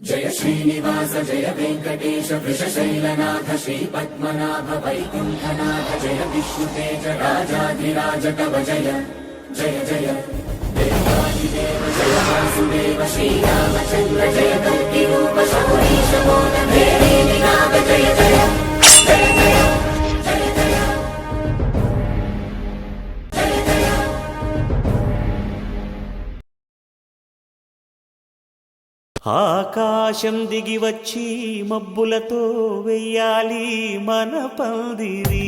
जय श्रीनिवास जय वेंकटेश वृषशैलनाथ श्रीपद्मनाभ वैकुंठनाथ जय विष्णुतेज राजाधिराज तव जय जय जय देवादिदेव जय वासुदेव श्रीरामचंद्र जय कल्किरूप शौरीश मोदभेरी विनाद जय जय जय जय ఆకాశం దిగి వచ్చి మబ్బులతో వెయ్యాలి మన పందిరి.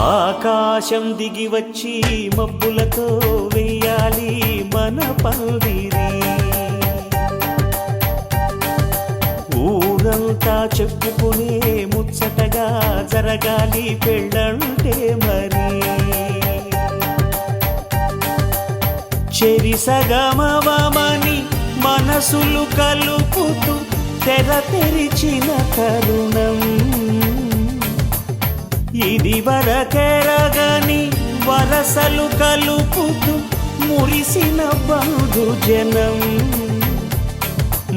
ఆకాశం దిగి వచ్చి మబ్బులతో వెయ్యాలి మన పందిరి. ఊరంతా చెప్పుకునే ముచ్చటగా జరగాలి పెళ్ళంటే మరి. చెరిసగమవమని మనసులు కలుపుతూ తెర తెరిచిన తరుణం ఇది వరకెరగని వరసలు కలుపుతూ మురిసిన బంధుజనం.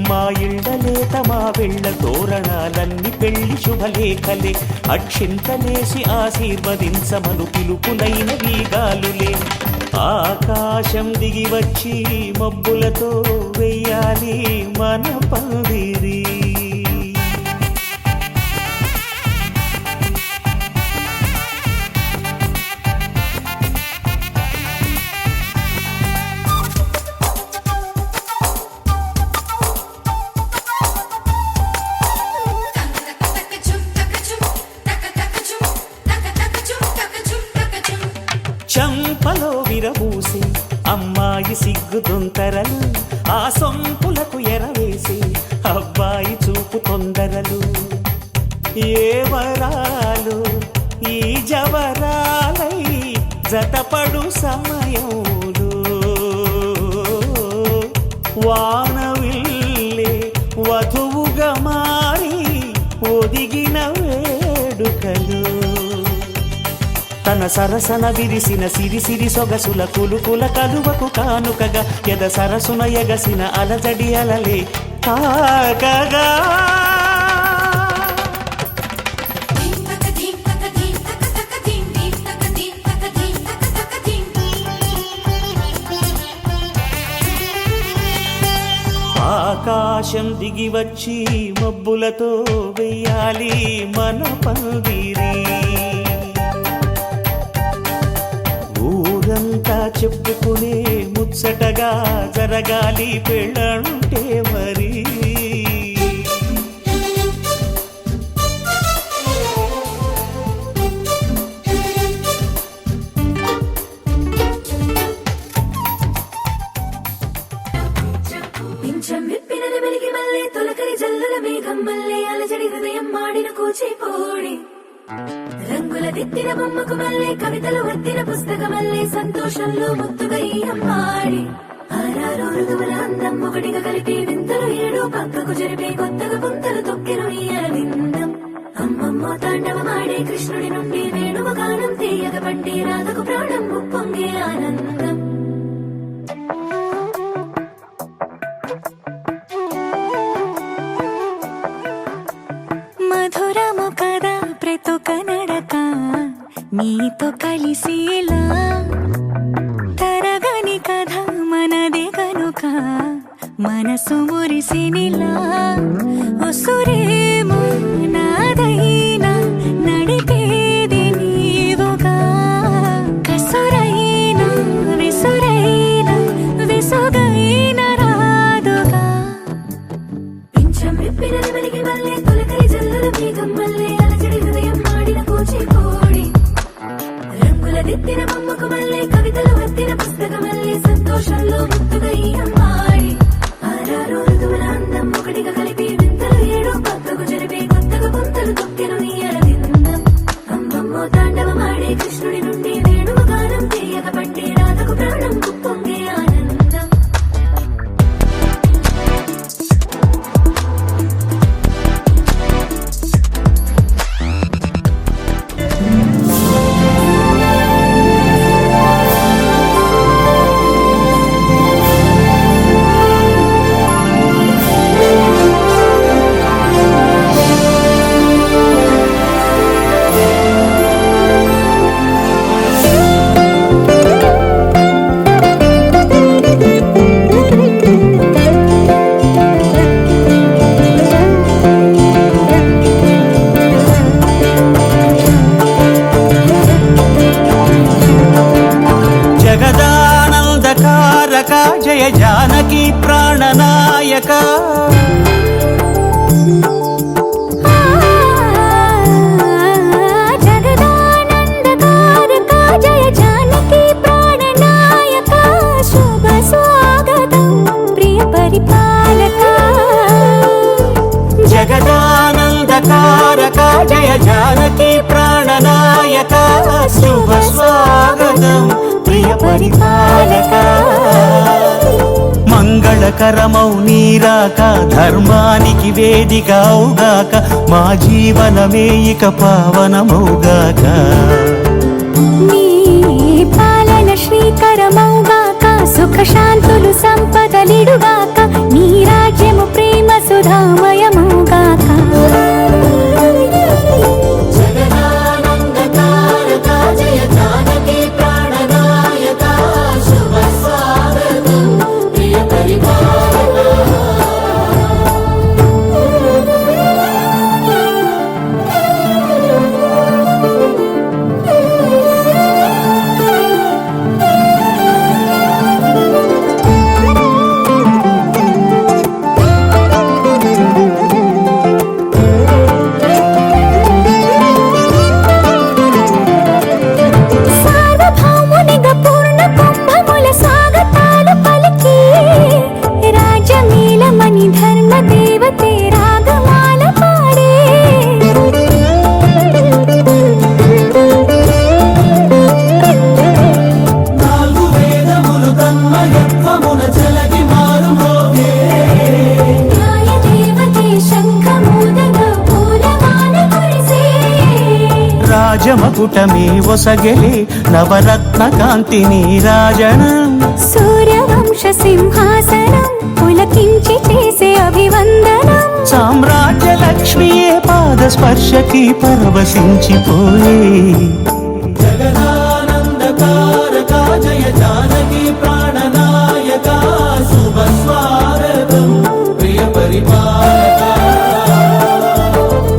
మా ఇళ్ళలేత మా వెళ్ళ తోరణాలన్నీ పెళ్లి శుభలేఖలే. అక్షింతలేసి ఆశీర్వదించమను పిలుపులైన వీగాలులే. ఆకాశం దిగి వచ్చి మబ్బులతో వెయ్యాలి మన పందిరి. చంపలో విరబూసి అమ్మాయి సిగ్గుదొంతరలు, ఆ సొంపులకు ఎరవేసి అబ్బాయి చూపు తొందరలు. ఏ వరాలు ఈ జవరాలై జతపడు సమయంలో వానవిల్లే వధువుగా మారి ఒదిగిన వేడుకలు. తన సరసన విరిసిన సిరిసిరి సొగసుల కులుకుల కలువకు కానుకగా ఎద సరసున ఎగసిన అలజడి అలలే తాకగా. ఆకాశం దిగి వచ్చి మబ్బులతో వెయ్యాలి మన పందిరి. ఊరంతా చెప్పుకునే ముచ్చటగా జరగాలి పెళ్ళంటే మరి. పింఛం విప్పినది వెలిగి మల్లే తొలకరి జల్లుల మేఘం మల్లే అలజడి హృదయం మాడిన కూచిపూడి. రంగుల దిద్దిన బొమ్మకు మల్లే కవితలు వద్దిన పుస్తకమల్లే సంతోషంలో ముద్దుగా ఈ అమ్మాడి. ఆరారు ఋతువుల అందం ఒకటిగా కలిపి వింతలు ఏడు పక్కకు జరిపే కొత్తగా పుంతలు తొక్కెను ఈ అరవిందం. అమ్మమ్మో తాండవమాడే కృష్ణుడి నుండి వేణువ గానం తీయగ పండి రాధకు ప్రాణం ఉప్పొంగే ఆనందం. మధురము కదా ప్రతొక నడక నీతో కలిసేలా, తరగని కథ మనదే కనుక మనసు మురిసినిలా. ఉసురేమో నాదైనా నడిపేది నీవుగా, కసురైనా విసురైనా విసుగైన రాదుగా. పింఛం విప్పినది వెలిగి మల్లే తొలకరి జల్లుల మేఘం మల్లే అలజడి హృదయం మాడిన కూచిపూడి. రంగుల దిద్దిన బొమ్మకు మల్లే కవితలు వద్దిన పుస్తకమల్లే సంతోషంలో ముద్దుగా ఈ అమ్మాడి. ఆరారు ఋతువుల అందం ఒకటిగా జయ జానకి ప్రాణనాయక జగదానందకారక జయ జానకి ప్రాణనాయక శుభ స్వాగతం ప్రియ పరిపాలక జగదానందకారక జయ జానకి ప్రాణనాయక శుభ స్వాగతం ప్రియ పరిపాలక మంగళకరమౌ నీరాక ధర్మానికి వేదిక అవుగాక మా జీవనమే ఇక పావనమౌగాక నీ పాలన శ్రీకరమౌగాక సుఖ శాంతులు సంపదలిడుగాక నీ రాజ్యము ప్రేమ సుధామయమౌగాక జగదానందకారక జయ జానకి ప్రాణనాయక శుభ స్వాగతం ప్రియ పరిపాలక సార్వభౌమునిగ పూర్ణ కుంభముల స్వాగతాలు పలికి రాజమేళమణి ధర్మ దేవతే రాగమాల పాడే నాలుగు వేదములు తన్మయత్వమున చెలగి మారుమోగే న్యాయ దేవతే శంఖమూదగ పూలమాల కురిసే రాజమకుటమే ఒసగెలే నవరత్న కాంతి నీరాజనం సూర్యవంశ సింహాసనం పులకించి చేసే అభివందనం సామ్రాజ్య లక్ష్మియే పాద స్పర్శకి పరవశించిపోయే జగదానందకారక జయ జానకి ప్రాణనాయక శుభ స్వాగతం ప్రియ పరిపాలక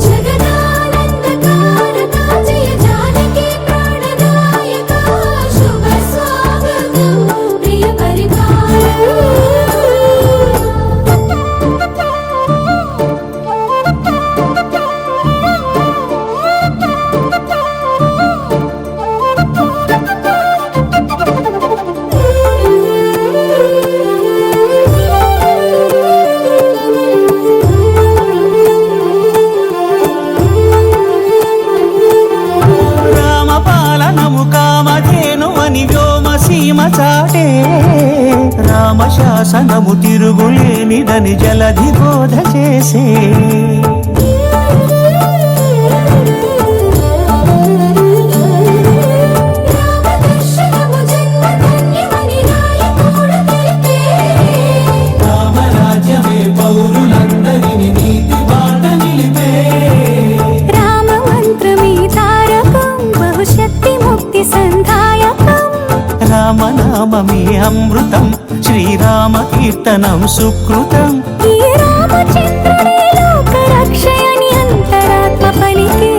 జగదానందకారక జయ జానకి ప్రాణనాయక శుభ స్వాగతం ప్రియ రామపాలనము కామధేను అని వ్యోమసీమ చాటే రామశాసనము తిరుగులేనిదని జలధి బోధ చేసే రామదర్శనము జన్మధన్యమని రాయకూడ తెలిపే రామరాజ్యమే పౌరులందరిని నీతి బాట నిలిపే రామమంత్రమే తారకం బహుశక్తి ముక్తి సంధాయకం రామనామమే అమృతం శ్రీరామ కీర్తనం సుకృతం ఈ రామచంద్రుడే లోక రక్షయని అంతరాత్మ పలికే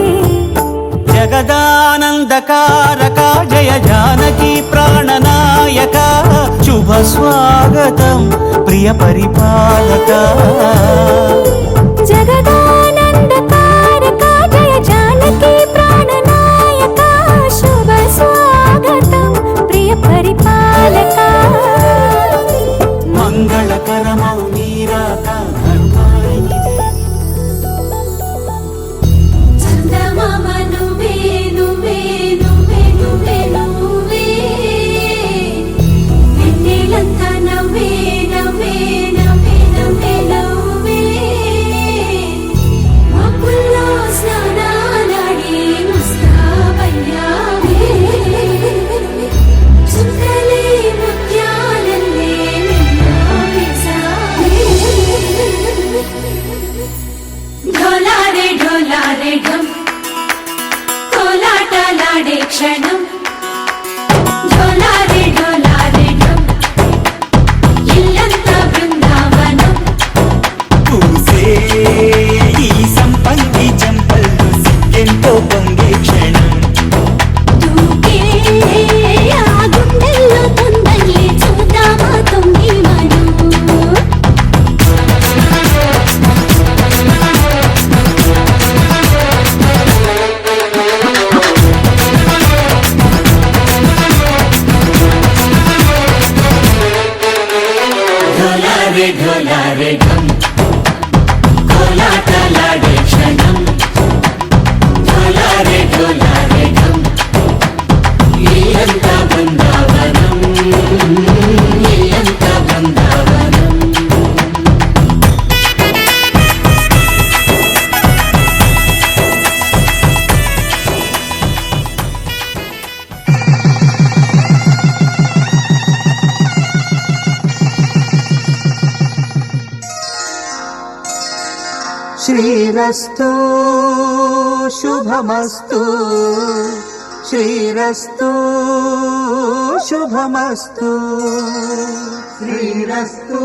జగదానందకారక జయ జానకి ప్రాణనాయక శుభ స్వాగతం ప్రియ పరిపాలక జగదానందకారక జయ జానకి ప్రాణనాయక శుభ స్వాగతం ప్రియ పరిపాలక మంగళకరమౌ నీరాక ధర్మానికి చందమామ నువ్వే నువ్వే నువ్వే నువ్వే నువ్వే వెన్నెలంతా నవ్వే నవ్వే నవ్వే నవ్వే నవ్వే ढोलारे ढम कोलाटलाडे क्षणम ढोलारे ढम इल्लंता बृंदावनम इल्लंता बृंदावनम श्रीरस्तु शुभमस्तु श्रीरस्तु शुभमस्तु श्रीरस्तु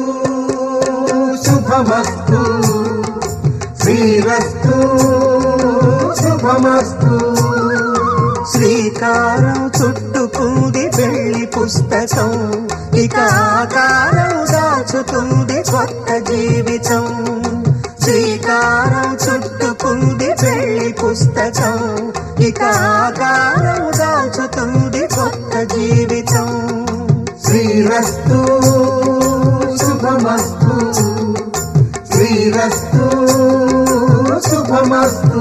शुभमस्तु श्रीरस्तु शुभमस्तु శ్రీకారం చుట్టుకుంది వెళ్లి పుస్తకం ఇక ఆకారం దాచుతుంది కొత్త జీవితం శ్రీకారం చుట్టుకుంది వెళ్లి పుస్తకం ఇక ఆకారం దాచుతుంది కొత్త జీవితం శ్రీరస్తు శుభమస్తు శ్రీరస్తు శుభమస్తు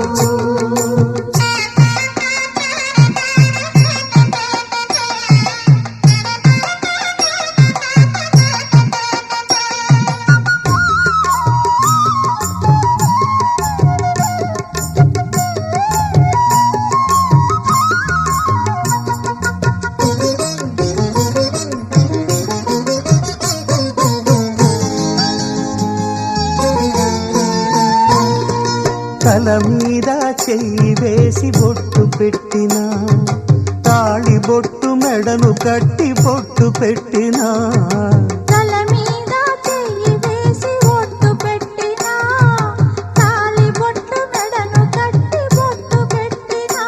తల మీద చెయ్యి వేసి బొట్టు పెట్టినా తాళి బొట్టు మెడను కట్టి బొట్టు పెట్టినా తల మీద చెయ్యి వేసి బొట్టు పెట్టినా తాళి బొట్టు మెడను కట్టి బొట్టు పెట్టినా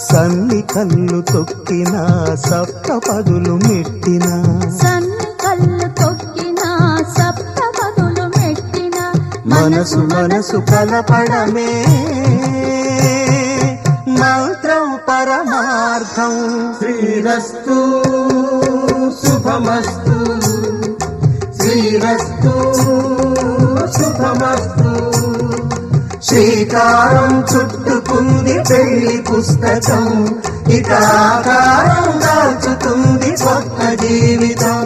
సన్ని కళ్ళు తొక్కినా సప్త పదులు మెట్టినా సన్ని కళ్ళు తొక్కినా సప్త పదులు మెట్టినా మనసు మనసు కలపడమే మంత్రం పరమార్థం శ్రీరస్తు శుభమస్తు శ్రీరస్తు శుభమస్తు శ్రీకారం చుట్టుకుంది పెళ్లి పుస్తకం ఇక ఆకారం దాచుతుంది కొత్త జీవితం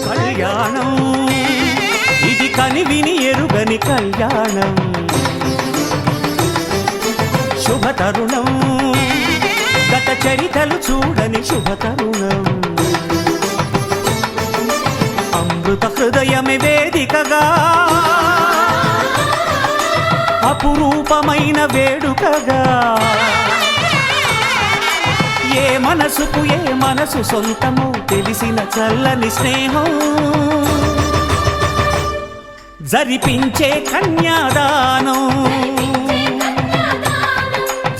కళ్యాణం ఇది కని విని ఎరుగని కళ్యాణం శుభ తరుణం గత చరితలు చూడని శుభ తరుణం అమృత హృదయమే వేదికగా అపురూపమైన వేడుకగా ఏ మనసుకు ఏ మనసు సొంతమో తెలిసిన చల్లని స్నేహం జరిపించే కన్యాదానం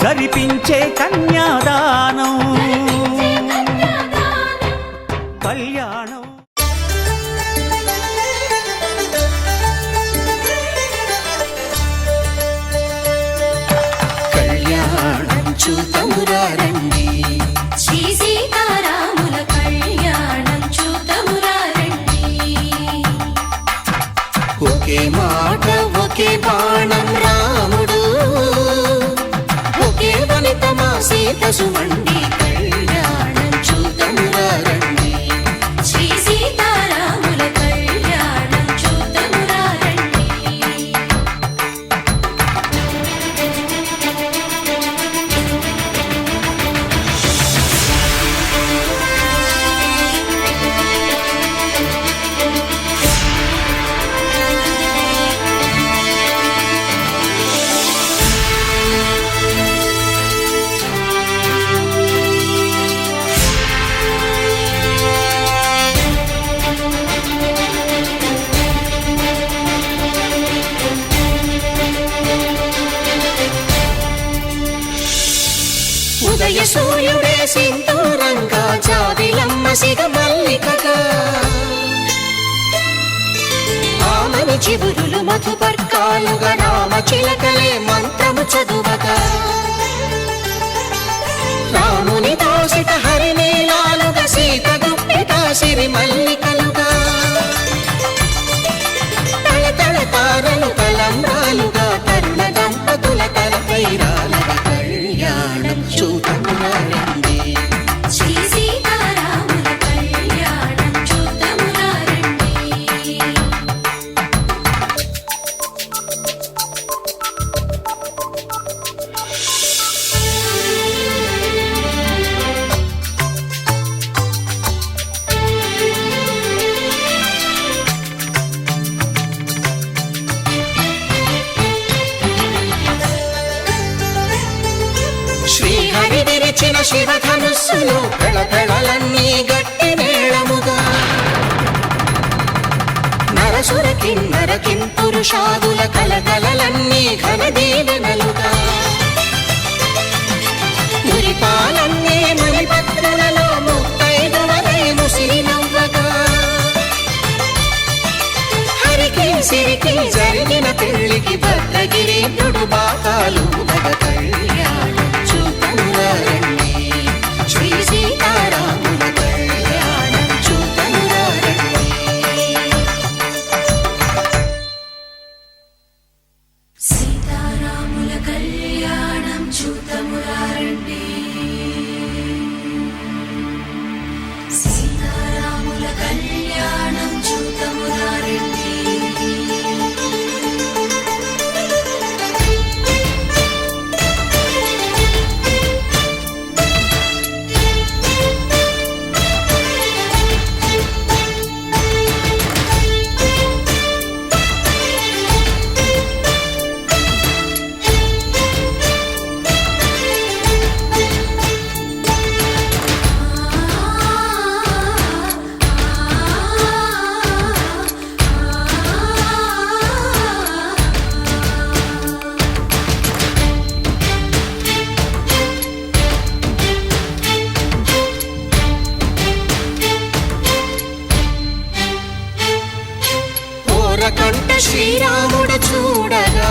జరిపించే కన్యాదానం కళ్యాణం కళ్యాణం చూతమురారండి శ్రీ సీతారాముల కళ్యాణం చూతమురారండి ఒకే మాట ఒకే బాణం రాముడు ఒకే వనిత మా సీత సుమండి కళ్యాణం చూతమురారండి శ్రీ సీతారాముల కళ్యాణం చూతమురారండి సింధూరంగా జాబిలమ్మ సిగ మల్లికగా ఆమని చివురులు మధుపర్కాలుగా రామ చిలకలే మంత్రము చదువగా రాముని దోసిట హరినీలాలుగా సీత గుప్పిట సిరి మల్లికలుగా తళతళ తారలు తలంబ్రాలుగా తరుణ దంపతుల తలపైరాలుగా కళ్యాణం చూతమురారండి శ్రీ సీతారాముల కళ్యాణం చూద్దామురా రండి. శ్రీహరి విరిచిన శివధనుస్సులు పెళపెళలన్నీ గట్టి మేళముగా నరసుర కిన్నర కింపురుషాదుల కలకలలన్నీ ఘన దీవెనలుగా మురిపాలన్నీ మణిపత్రులలో ముత్తైదువలై ముసిరి నవ్వగా హరికి సిరికి జరిగిన పెళ్లికి భద్రగిరీంద్రుడు బాకాలు కళ్యాణం చూతమురారండి శ్రీ సీతారాముల కళ్యాణం చూతమురారండి సీతారాముల కళ్యాణం చూద్దామురా రండి. సీతారాముల కళ్యాణం చూద్దామురా రండి. ఓరకంట శ్రీరాముడు చూడగా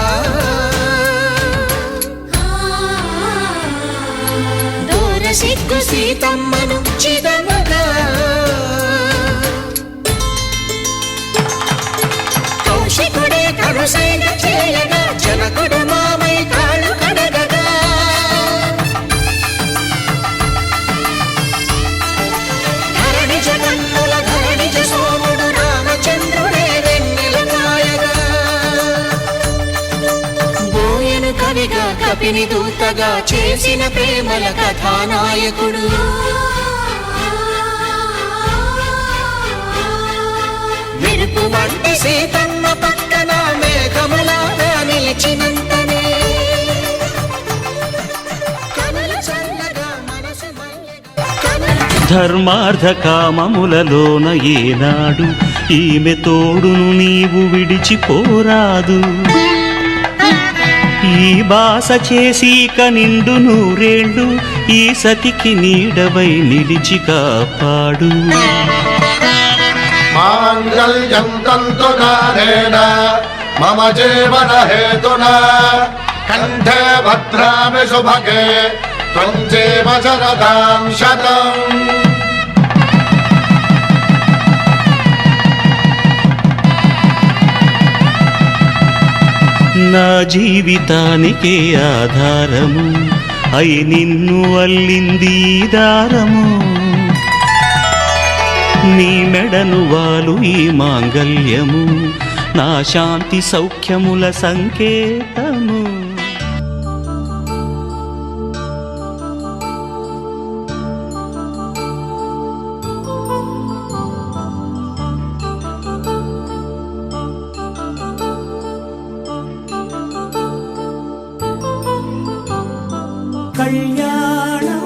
దూర సిగ్గు సీతమ్మను చిదమగా కౌశికుడే కరుసైన చేయగా జనకుడు మామై కాళ్ళు కడగగా ధరణి జగన్నుల ధరణిజ సోముడు రామచంద్రుడే వెన్నెల కాయగా బోయను కవిగా కపిని దూతగా చేసిన ప్రేమల కథానాయకుడు మెరుపు వంటి సీతమ్మ పక్కన మేఘములాగా నిలిచినంతనే కనులు చల్లగా మనసు మల్లెగా కనులు ధర్మార్థ కామములలోన ఏనాడు ఈమె తోడును నీవు విడిచిపోరాదు ఈ బాస చేసి నిండు నూరేళ్ళు ఈ సతికి నీడవై నిలిచి కాపాడు మాంగళ్యం తంతుకారేణ మమ జీవన హేతునా కంఠే భద్రామి శుభగే త్వం జీవ శరదాం శతం. నా జీవితానికే ఆధారము అయి నిన్ను అల్లింది ఈ దారము నీ మెడను వాలు ఈ మాంగల్యము నా శాంతి సౌఖ్యముల సంకేతము కళ్యాణం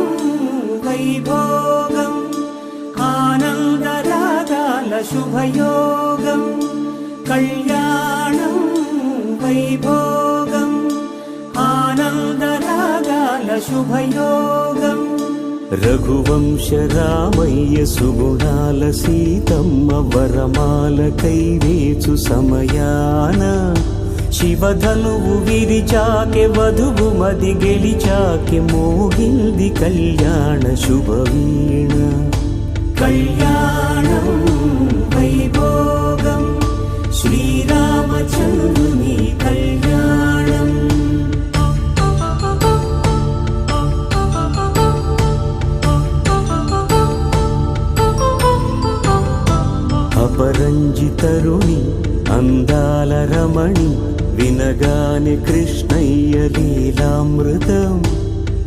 వైభోగం ఆనందరాగాల శుభయోగం కళ్యాణం వైభోగం ఆనందరాగాల శుభయోగం రఘువంశ రామయ్య సుగుణాల సీతమ్మ వరమాల కైవేచు సమయాన శివధనువు విరిచాకె వధువు మది గెలిచాకె మోగింది కళ్యాణ శుభవీణ కళ్యాణం వైభోగం శ్రీరామచంద్రుని కళ్యాణం అపరంజి తరుణి అందాల రమణి వినగానే కృష్ణయ్య లీలామృతం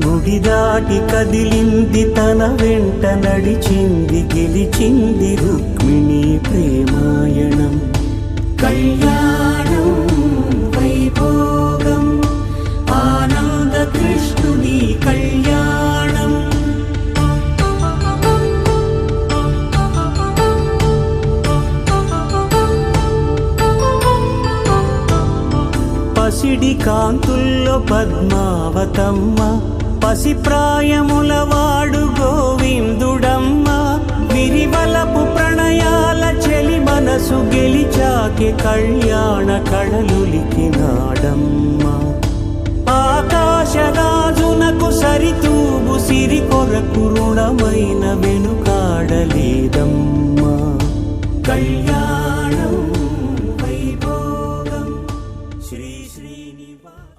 గుడి దాటి కదిలింది తన వెంట నడిచింది గెలిచింది రుక్మిణి ప్రేమాయణం కళ్యాణం వైభోగం ఆనంద కృష్ణుని కళ్యాణం పసిడి కాంతుల్లో పద్మావతమ్మ పసిప్రాయముల వాడు గోవిందుడమ్మ విరివలపు ప్రణయాల చెలి మనసు గెలిచాకె కళ్యాణ కళలులికినాడమ్మ ఆకాశరాజునకు సరితూగు సిరి కొరకు రుణమైన వెనుకాడలేదమ్మ కళ్యాణం వైభోగం శ్రీ శ్రీనివాస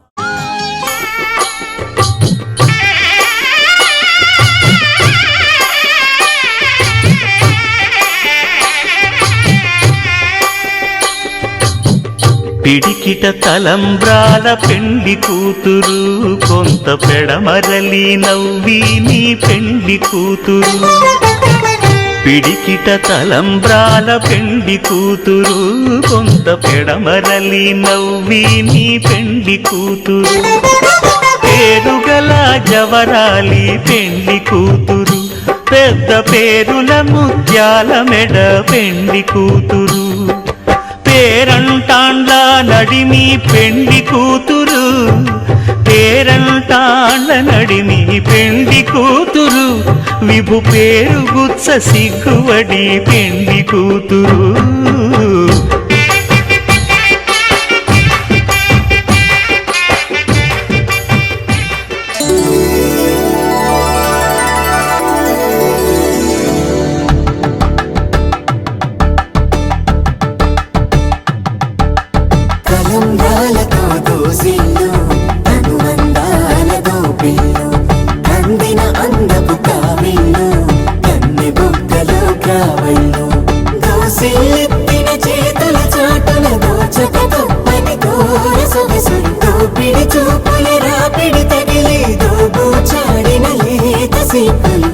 పిడికిట తలంబ్రాల పెండ్లి కూతురు కొంత పెడమరలి నవ్వి నీ పెండ్లి కూతురు పిడికిట తలంబ్రాల పెండ్లి కూతురు కొంత పెడమరలి నవ్వి నీ పెండ్లి కూతురు పేరుగల జవరాలి పెండ్లి కూతురు పెద్ద పేరుల ముత్యాల మెడ పెండ్లి కూతురు పేరంటాండ్ల నడిమి పెండ్లి కూతురు పేరంటాండ్ల నడిమి పెండ్లి కూతురు విభు పేరు గుత్స సిగ్గువడి పెండ్లి కూతురు తలంబ్రాలతో దోసిల్లు అనువందాలతో పిల్లు అందిన అందపు కావిల్లు కన్నె బుగ్గలో కావళ్ళు దోసిల్లెత్తిన చేతుల చాటుల దోచక తప్పని దూర సొగసుంటూ పిడి చూపుల రాపిడి తగిలి దోబూచాడిన లేత సీపులు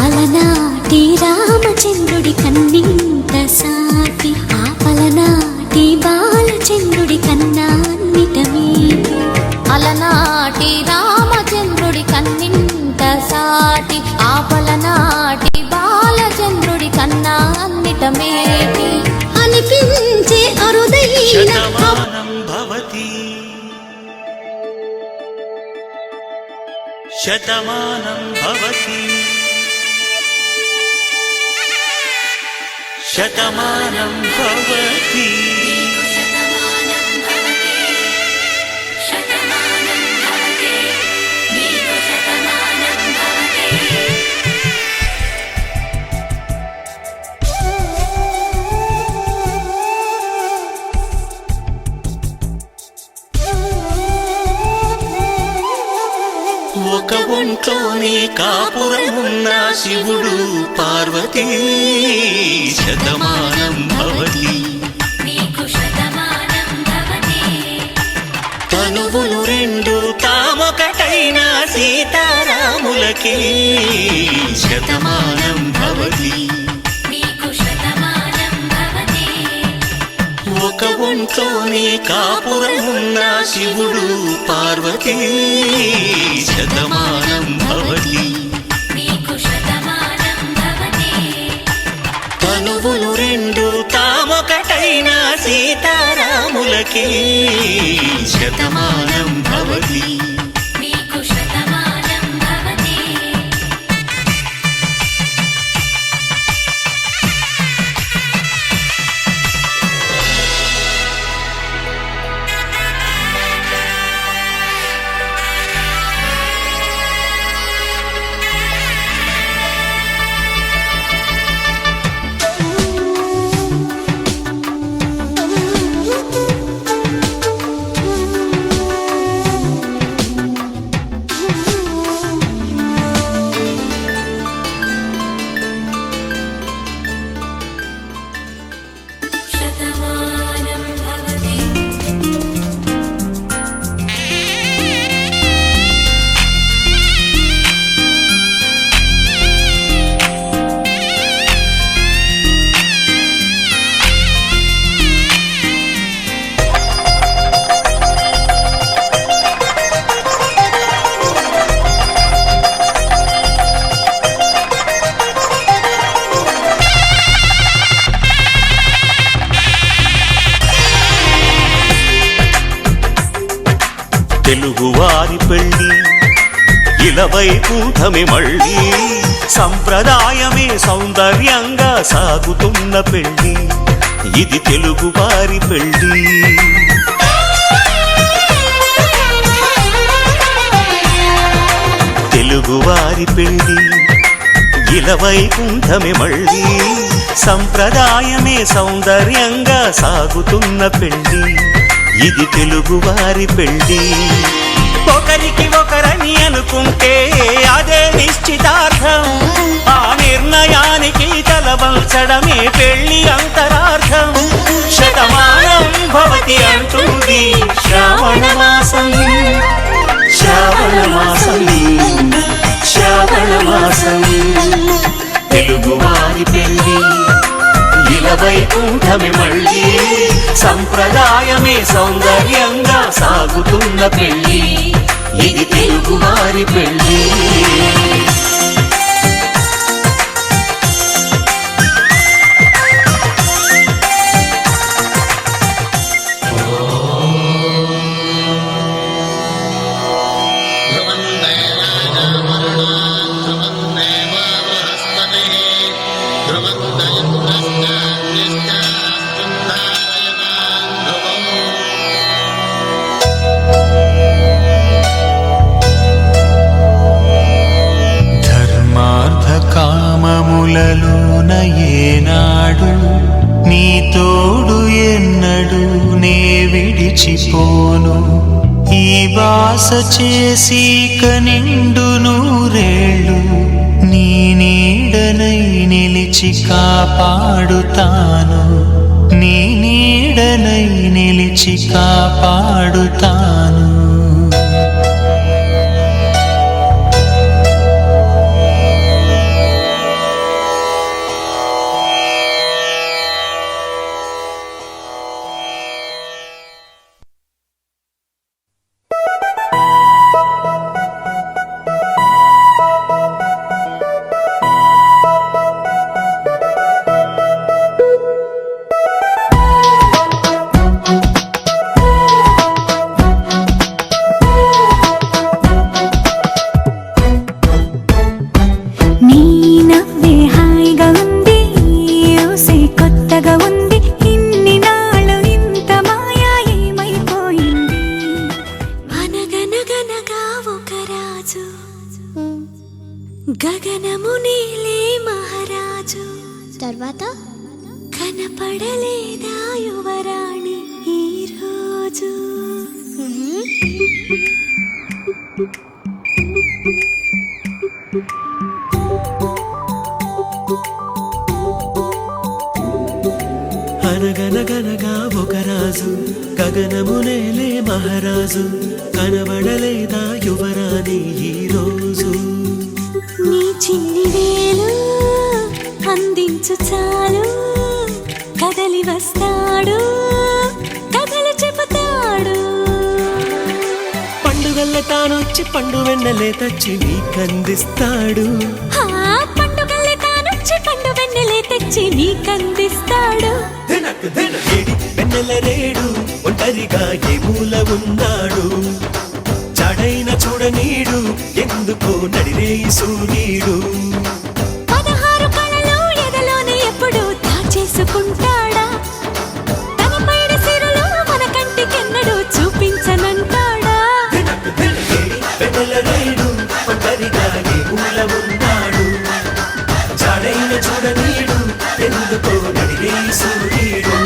అలనాటి రామచంద్రుడి కన్నింత సాటి ఆపలనాటి బాలచంద్రుడి కన్నాన్నిటమీ అలనాటి రామచంద్రుడి కన్నింత సాటి ఆపలనాటి బాలచంద్రుడి కన్నా అన్నిటమేటి అనిపించే అరుదైన శతమానం భవతి శతమానం భవతి శతమానం భవతి ఒక ఒంట్లోనే కాపురమున్న శివుడు పార్వతీ శతమానం భవతి తనువులు రెండు తామొకటైన సీతారాముల రాములకి శతమానం భవతి. మీకు శతమానం భవతి. ఒక ఒంట్లోనే కాపురమున్న శివుడు పార్వతీ శతమానం భవతి. మీకు శతమానం భవతి. తనువులు రెండు తామొకటైన సీతారాములకి శతమానం భవతి. మీకు శతమానం భవతి. శతమానం భవతి. తెలుగువారి పెళ్ళి ఇలవైకుంఠమే మళ్ళీ సంప్రదాయమే సౌందర్యంగా సాగుతున్న పెళ్ళి ఇది తెలుగువారి పెళ్ళి. తెలుగువారి పెళ్ళి ఇలవైకుంఠమే మళ్ళీ సంప్రదాయమే సౌందర్యంగా సాగుతున్న పెళ్ళి ఇది తెలుగువారి పెళ్ళి. ఒకరికి ఒకరని అనుకుంటే అదే నిశ్చితార్థం. ఆ నిర్ణయానికి తలవంచడమే పెళ్ళి అంతరార్థం. శతమానం భవతి అంటుంది శ్రావణ మాసం. శ్రావణ మాసం శ్రావణ మాసం తెలుగువారి పెళ్ళి ఇలవైకుంఠమే మళ్ళీ సంప్రదాయమే సౌందర్యంగా సాగుతున్న పెళ్ళి ఇది తెలుగువారి పెళ్ళి. కామములలోన ఏనాడు నీ తోడు ఎన్నడు నే విడిచిపోను. ఈ బాస చేసి కనిండు నూరేళ్ళు నీ నీడనై నిలిచి కాపాడుతాను. నీ నీడనై నిలిచి కాపాడుతాను. గగనము నీలే మహారాజు తర్వాత కనపడలేదా యువరాణి ఈరోజు. అనగనగనగా ఒక రాజు గగనము నేలే మహారాజు కనబడలేదా యువరాణి ఈ రోజు. చిన్ని వేలు అందించు చాలు కదలి వస్తాడు కథలు చెబుతాడు పండుగల్లే తానొచ్చి పండు వెన్నెలే తెచ్చి నీకందిస్తాడు పండుగల్లే తానొచ్చి పండు వెన్నెలే తెచ్చి నీకందిస్తాడు ఏడి వెన్నెల రేడు ఒంటరిగా ఏ మూల ఉన్నాడు చాడైన చూడనీడు ఎందుకో నడిరేయి సూర్యుడు 16 కళలు ఎదలోనే ఎప్పుడు దాచేసుకుంటాడా తన పైడి సిరులు మన కంటికెన్నడూ చూపించనంటాడా ఏడి వెన్నెల రేడు ఒంటరిగా ఏ మూల ఉన్నాడు చాడైన చూడనీడు ఎందుకో నడిరేయి సూర్యుడు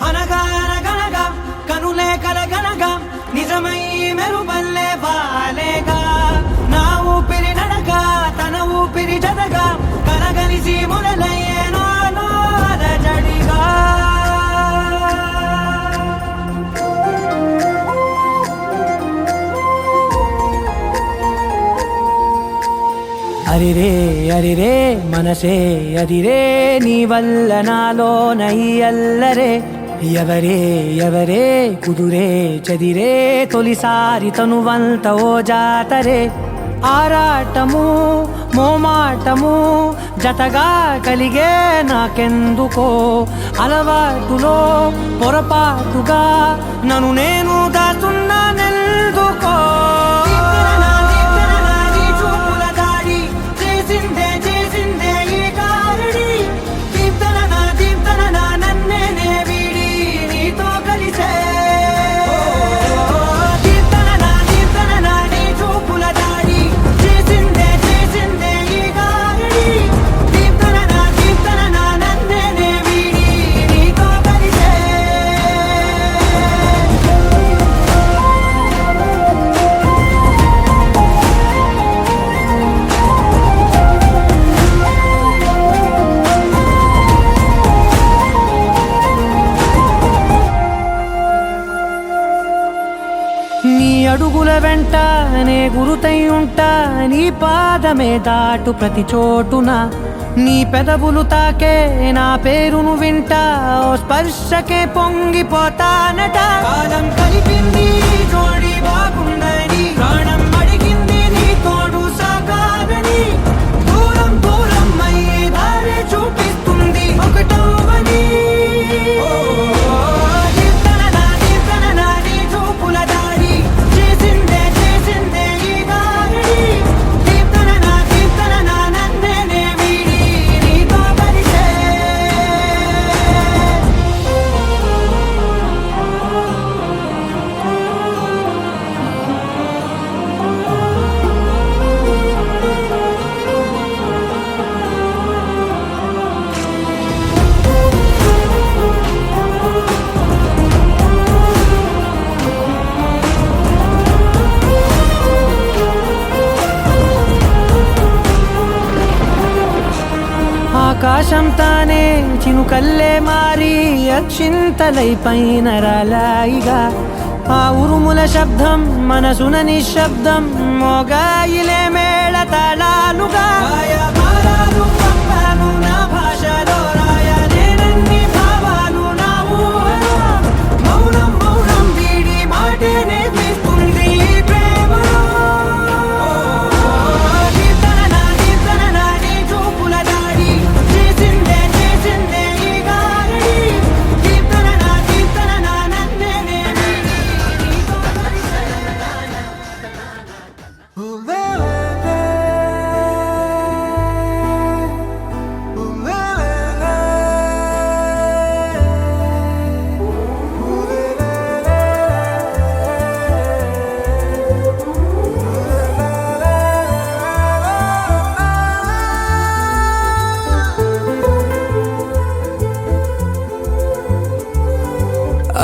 అనగానగనగా కనులే కలగనగా నిజమై మెరుపల్లే వాలేగా నా ఊపిరి నడగా తన ఊపిరి జతగా కలగలిసి మొదలయ్యేనో అలజడిగా అరిరే అరిరే మనసే అరిరే నీ వల్ల నాలో నై అల్లరే ఎవరే ఎవరే కుదురే చదిరే తొలిసారి తనువంత ఓ జాతరే ఆరాటము మోమాటము జతగా కలిగే నాకెందుకో అలవాటులో పొరపాటుగా నన్ను నేను దాస్తున్నానెందుకో అడుగుల వెంట నే గురుతై ఉంటా నీ పాదమే దాటు ప్రతి చోటున నీ పెదవులు తాకే నా పేరును వింటా ఓ స్పర్శకే పొంగిపోతానట కాలం కలిపింది జోడి బాగుందని ప్రాణం అడిగింది నీ తోడు సాగాలని దూరం దూరం అయ్యే దారి చూపిస్తుంది ఒకటవని ఆకాశం తానే చినుకల్లే మారి అక్షింతలై పైన రాలాయిగా ఆ ఉరుముల శబ్దం మనసున నిశ్శబ్దం మోగాయిలే మేళ తాళాలుగా నా భాషలో రాయలేనన్ని భావాలు నా ఊహలో మౌనం మౌనం వీడి మాటే నేర్పిస్తుంది ప్రేమలో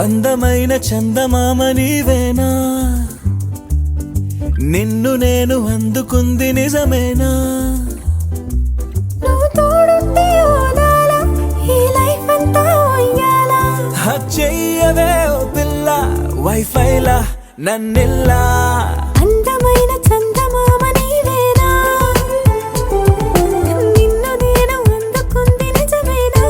అందమైన చందమామ నీవేనా, నిన్ను నేను అందుకుంది నిజమేనా? నువ్వు తోడుంటే ఓదాలా, ఈ లైఫ్ అంతా ఉయ్యాలా. చెయ్యవే ఓ పిల్ల వైఫైలా నన్నిల్లా. అందమైన చందమామ నీవేనా, నిన్ను నేను అందుకుంది నిజమేనా?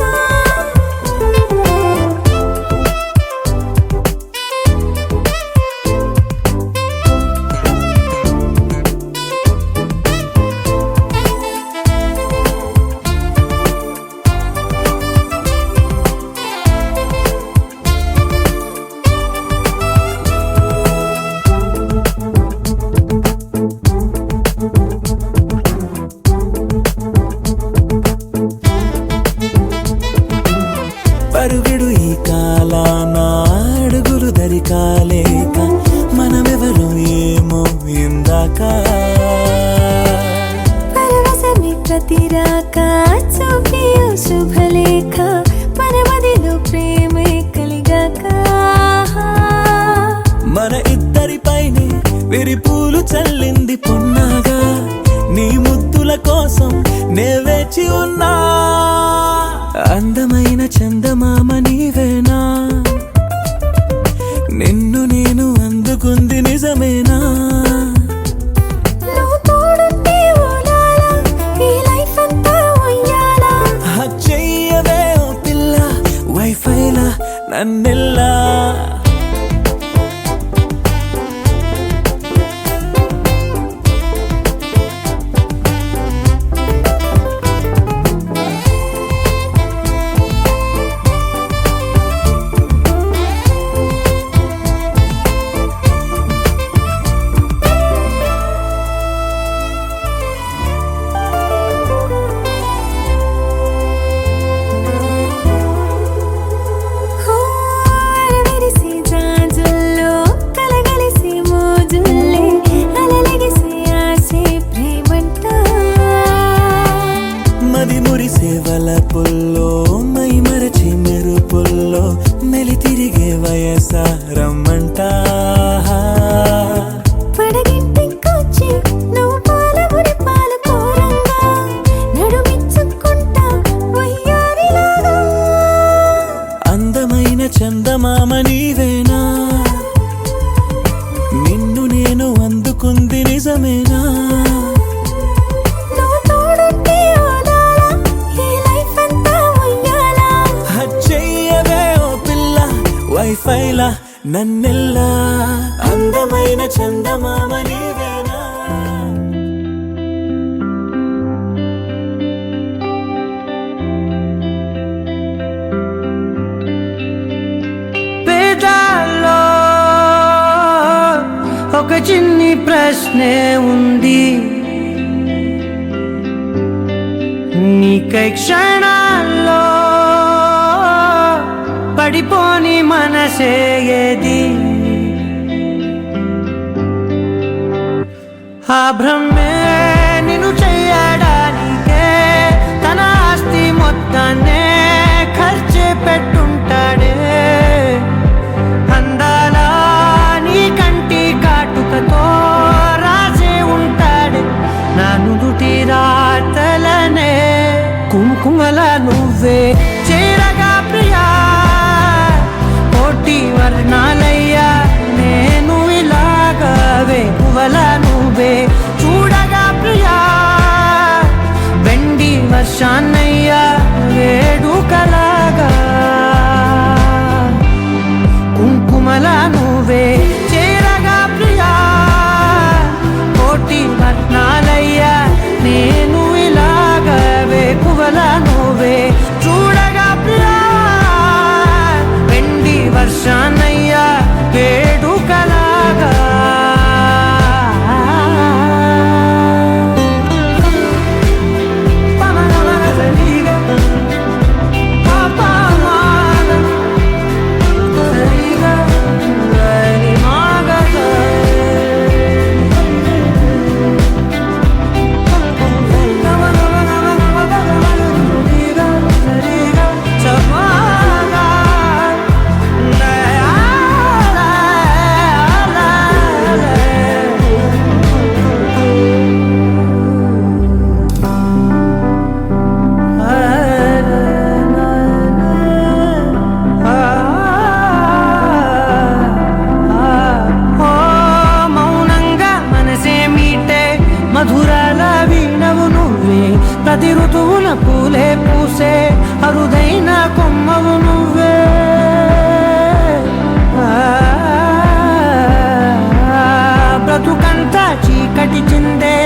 పరుగిడు ఈ కాలాన అడుగులు దరికాలేక మనమెవరో ఏమో ఇందాక. పరవశమే ప్రతిరాక చూపి ఓ శుభలేఖ, మన మదిలో ప్రేమే కలిగాక. మన ఇద్దరిపైనే విరిపూలు చల్లింది పొన్నాగా, నీ ముద్దుల కోసం నే వేచి ఉన్నా. అందమైన చందమామ నీవేనా, నిన్ను నేను అందుకుంది నిజమేనా? నువ్వు తోడుంటే ఓలాలా, ఈ లైఫ్ అంతా ఉయ్యాలా. చెయ్యవే ఓ పిల్ల వైఫైలా నన్నెల్లా. అరవిరిసే జాజుల్లో కలగలిసే మోజుల్లే, అలలగిసే ఆసే ప్రేమంట. మది మురిసే వలపుల్లో మై మరచి మెరుపుల్లో మెలి తిరిగే వయసారమ్మంట. పడగింటికొచ్చి నువ్వు పాలబురి పాలు కోరంగా, నడుమిచ్చుకుంటా వయ్యారిలాగా. అందమైన చందమామ నీవేనా, నిన్ను నేను అందుకుంది నిజమేనా? నువ్వు తోడుంటే ఓలాలా, ఈ లైఫ్ అంతా ఉయ్యాలా. చెయ్యవే ఓ పిల్ల వైఫైలా నన్నెల్లా. అందమైన చందమామ నీవేనా. పేదాల్లో ఒక చిన్ని ప్రశ్నే ఉంది, నీకై క్షణాల్లో పడిపోని మనసే ఏది? ఆ భ్రమే నిన్ను చెయ్యడానికే తన ఆస్తి మొత్తాన్నే ఖర్చు పెట్టుంటాడే. అందాల నీ కంటి కాటుకతో రాసే ఉంటాడే నా నుదుటి రాతలనే. కుంకుమల నువ్వే చేరగా ప్రియా, కోటి వర్ణాలయ్యా నేను ఇలాగవే. పువ్వల నువ్వే చూడగా ప్రియా, వెండి వర్షాన్నయ్యా వేడుకలాగా. కుంకుమల నువ్వే చేరగా ప్రియా, కోటి వర్ణాలయ్యా నేను ఇలాగవే. పువ్వల నువ్వే చూడగా ప్రియా, వెండి వర్షాన్నయ్యా వేడుకలాగా. ఋతువున పూలే పూసే అరుదైన కొమ్మవు నువ్వే బ్రతుకంతా చీకటి చిందే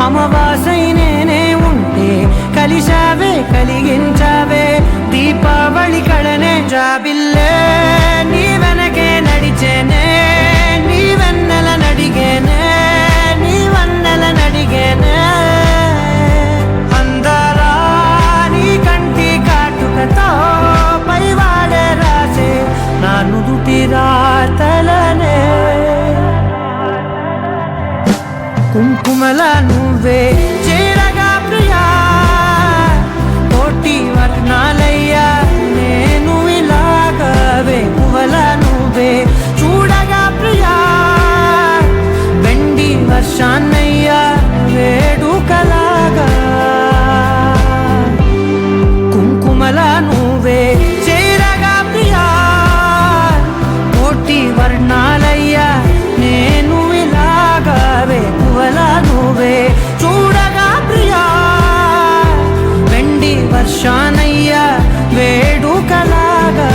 అమావాసై నేనే ఉంటే కలిశావే కలిగించావే దీపావళి కళనే జాబిల్లే నీ వెనకే నడిచేనే నీ వెన్నెల నడిగేనే నీ వన్నెల నడిగేనే అందరా నీ కంటి కాటుకతో పైవాడే రాసే నా నుదుటి రాతలనే కుంకుమల నువ్వే చేరగా ప్రియా కోటి వర్ణాలయ్యా నేను ఇలాగవే పువ్వల నువ్వే చూడగా ప్రియా వెండి వర్షాన్నయ్యా వేడుకలాగా కుంకుమల నువ్వే చేరగా ప్రియా కోటి వర్ణాలయ్యా నేను ఇలాగవే పువ్వల నువ్వే చూడగా ప్రియా వెండి వర్షానయ్యా వేడుకలాగా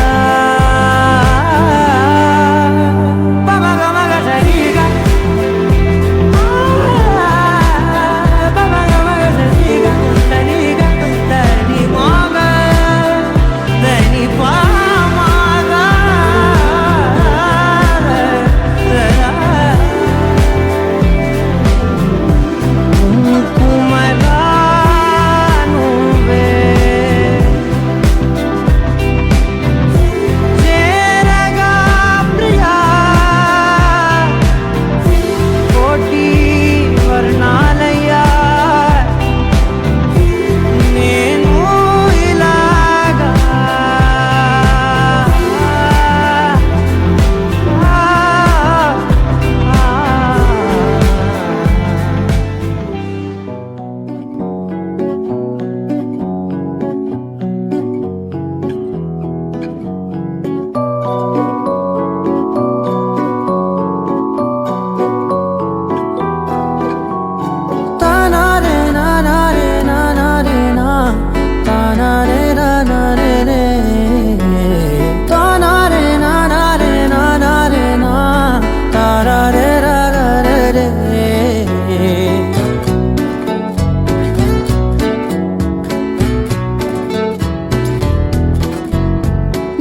పమగమగ సరిగా పమగమగ సరిగా సరిగా దని మగ దని పామగ కుంకుమలా నువ్వే చేరగా ప్రియా కోటి వర్ణాలయ్యా నేను ఇలాగా తానారే నానారే నానారే నా తానారే నానారే రే తానారే నానారే నానారే నా తారారే రారే రే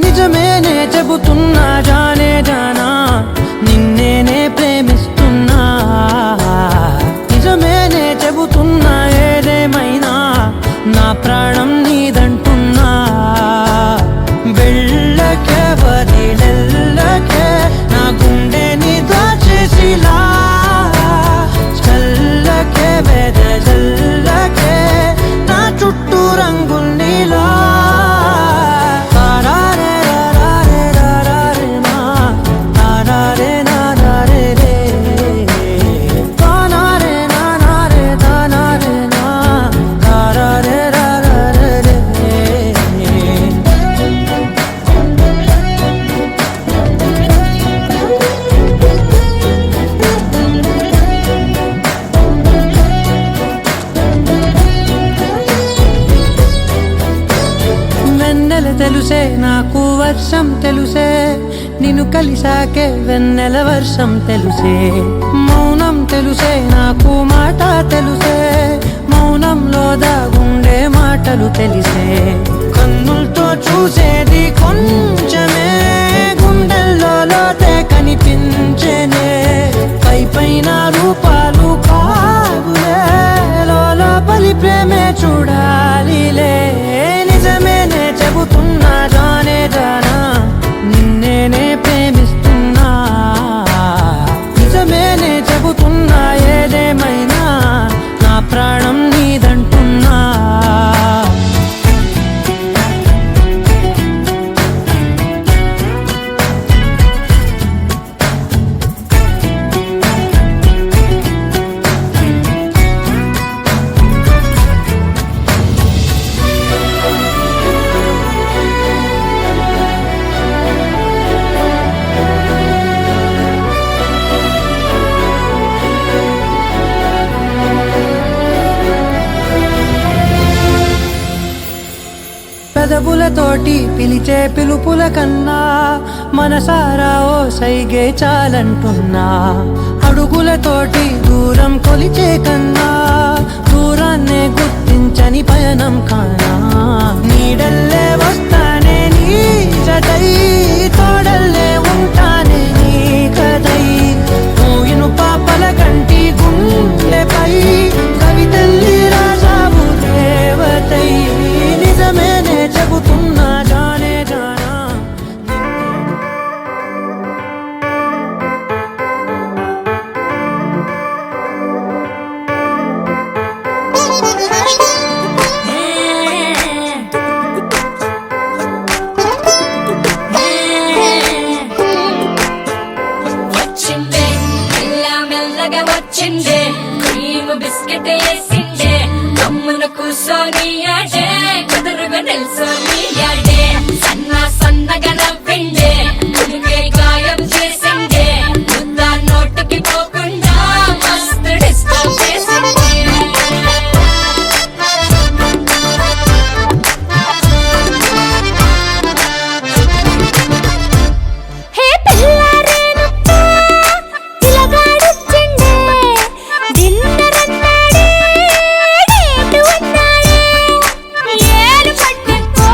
నిజమేనే చెబుతున్నా జానే జానా నిన్నేనే ప్రేమిస్తున్నా నిజమేనే చెబుతున్నా ఏదేమైనా నా ప్రాణం నీదంటున్నా వెళ్ళకే వదిలెల్లకే నా గుండెని దాచేసిలా చల్లకే వెదజల్లకే నా చుట్టూ రంగుల్నిలా తారారే రారే రారే నా తారారే నారే రే తానారే నానారే తానారే నా తారారే రారే రే వెన్నెల తెలుసే నాకు వర్షం తెలుసే నిన్ను కలిసాకే వెన్నెల వర్షం తెలుసే మౌనం తెలుసే నాకు మాట తెలుసే మౌనంలో దాగుండే మాటలు తెలిసే కన్నులతో చూసేది కొంచెమే గుండెల్లో లోతే కనిపించేనే పై పైన రూపాలు కాదులే లోపలి ప్రేమే చూడాలిలే నిజమేనే చెబుతున్నా జానే జానా నిన్నేనే ప్రేమిస్తున్నా నిజమేనే చెబుతున్నా ఏదేమైనా నా ప్రాణం నీదంటున్నా పెదవులతోటి పిలిచే పిలుపుల కన్నా మనసారా ఓ సైగే చాలంటున్నా అడుగులతోటి దూరం కొలిచే కన్నా దూరాన్నే గుర్తించని పయనం కానా నీడల్లే వస్తానే నీ జతై తోడల్లే ఉంటానే నీ కదై మూయిను పాపల కంటి గుండెపై కవితల్లి రాజావు దేవతై నిజమేనే చెబుతున్నా జానే జానా వచ్చిందే మెల్ల మెల్లగా వచ్చిందే క్రీమ్ బిస్కెట్ వేసిందే కమ్మున కూసోని ఆడే కుదురుగా నిల్సోని ఆడే సన్న సన్నగా నవ్విండే కుడికే గాయం చేసిందే ముద్ద నోటికి పోకుండా మస్తు డిస్టర్బ్ చేసిందే హే పిల్లారేనప్ప పిలగాడొచ్చిండే డిన్నర్ అన్నాడే డేటు అన్నాడే ఏలు పట్టుకో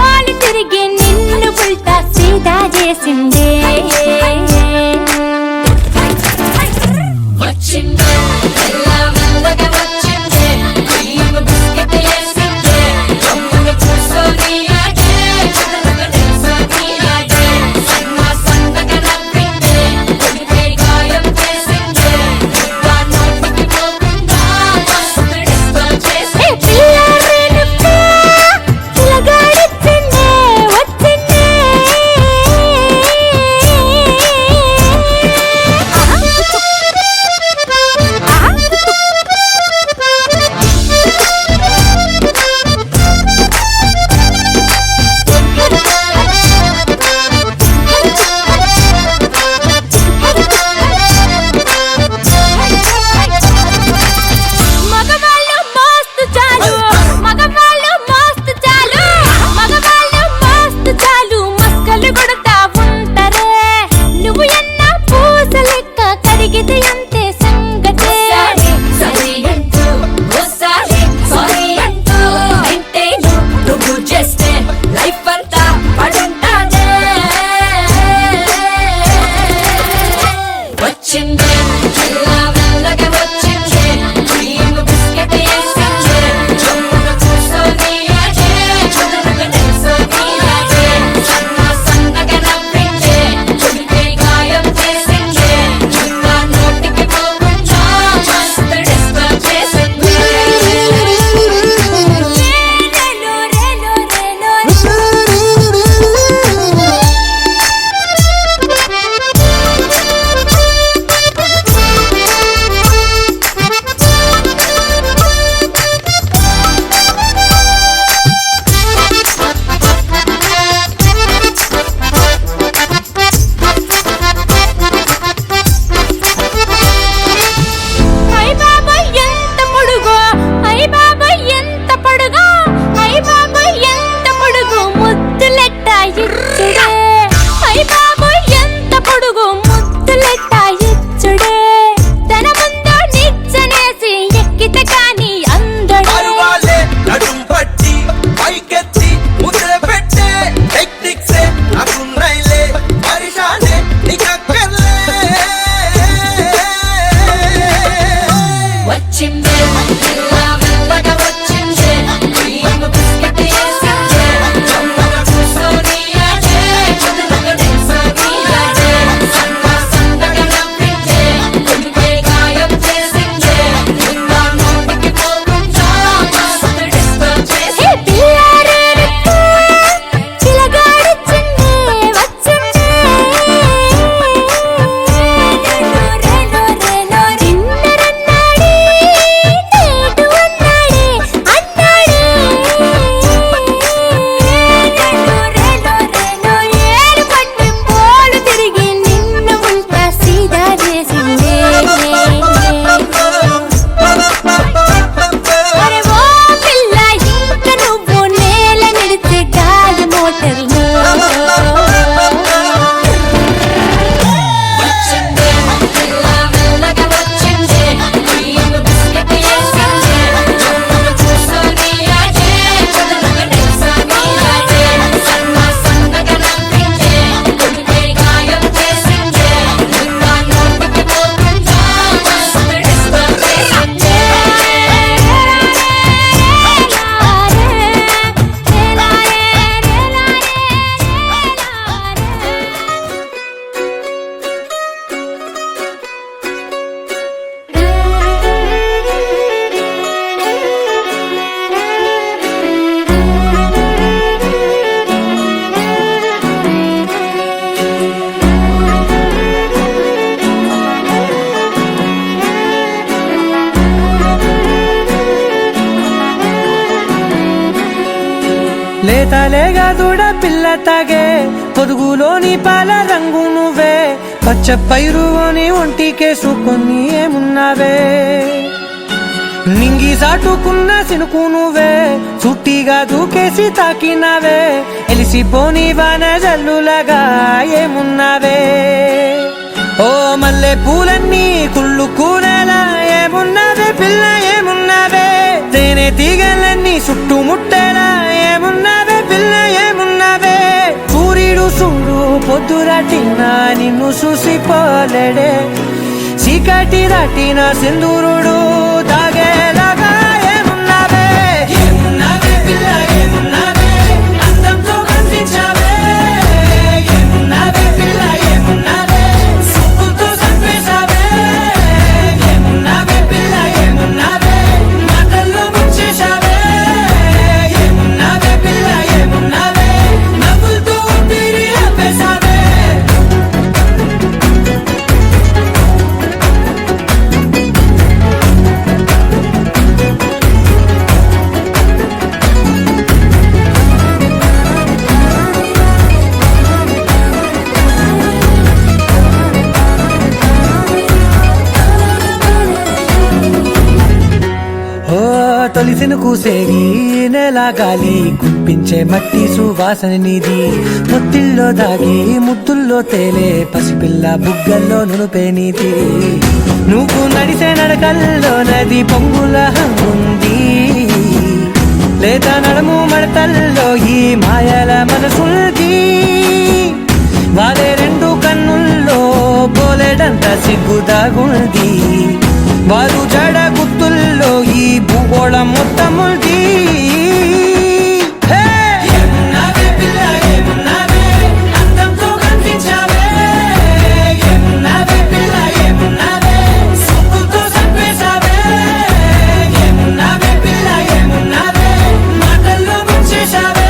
లేతలేగా దూడ పిల్ల తాగే పొదుగులోని పాల రంగు నువ్వే పచ్చ పైరుని ఒంటికేసుకొని ఏమున్నావే నింగి సాటుకున్న సినుకు నువ్వే చుట్టిగా దూకేసి తాకినావే ఎలిసిపోని వాన జల్లులాగా ఏమున్నావే ఓ మల్లె పూలన్నీ కుళ్ళు కూరలా ఏమున్నావే పిల్ల ఏమున్నావే తేనె తీగలన్నీ చుట్టుముట్టేలా ఏమున్నావే పిల్ల ఏమున్నావే సూర్యుడు చూడు పొద్దురాటిన నిన్ను చూసిపోలేడే చీకటి దాటిన సింధూరుడు తాగేలాగా ఏమున్నావే ఏమున్నావే పిల్ల ఏమున్నావే అందంతో కనిపించావే ఏమున్నావే పిల్ల ఏమున్నావే సుక్కుతో చంపేశావే ఏమున్నావే పిల్ల ఏమున్నావే మాటల్లో ముంచేశావే ఏమున్నావే పిల్ల ఏమున్నావే నవ్వులతో ఊపిరి ఆపేశావే ఓ తొలిసిన కూసేగి నెల గాలి గుప్పించే మట్టి సువాసన నీది ముత్తిల్లో దాగి ముత్తుల్లో తేలే పసిపిల్ల బుగ్గల్లో నునుపే నీది నువ్వు నడిసే నడకల్లో నది పొంగుల హంగుంది లేదా నడుము మడతల్లో ఈ మాయల మనసుంది వాలే రెండు కన్నుల్లో పోలేడంత సిగ్గుదాగుంది వారు జడ గుత్తుల్లో ఈ భూగోళం మొత్తముంది ఏమున్నావే పిల్ల ఏమున్నావే అందంతో కనిపించావే ఏమున్నావే పిల్ల ఏమున్నావే సుక్కుతో చంపేశావే ఏమున్నావే పిల్ల ఏమున్నావే మాటల్లో ముంచేశావే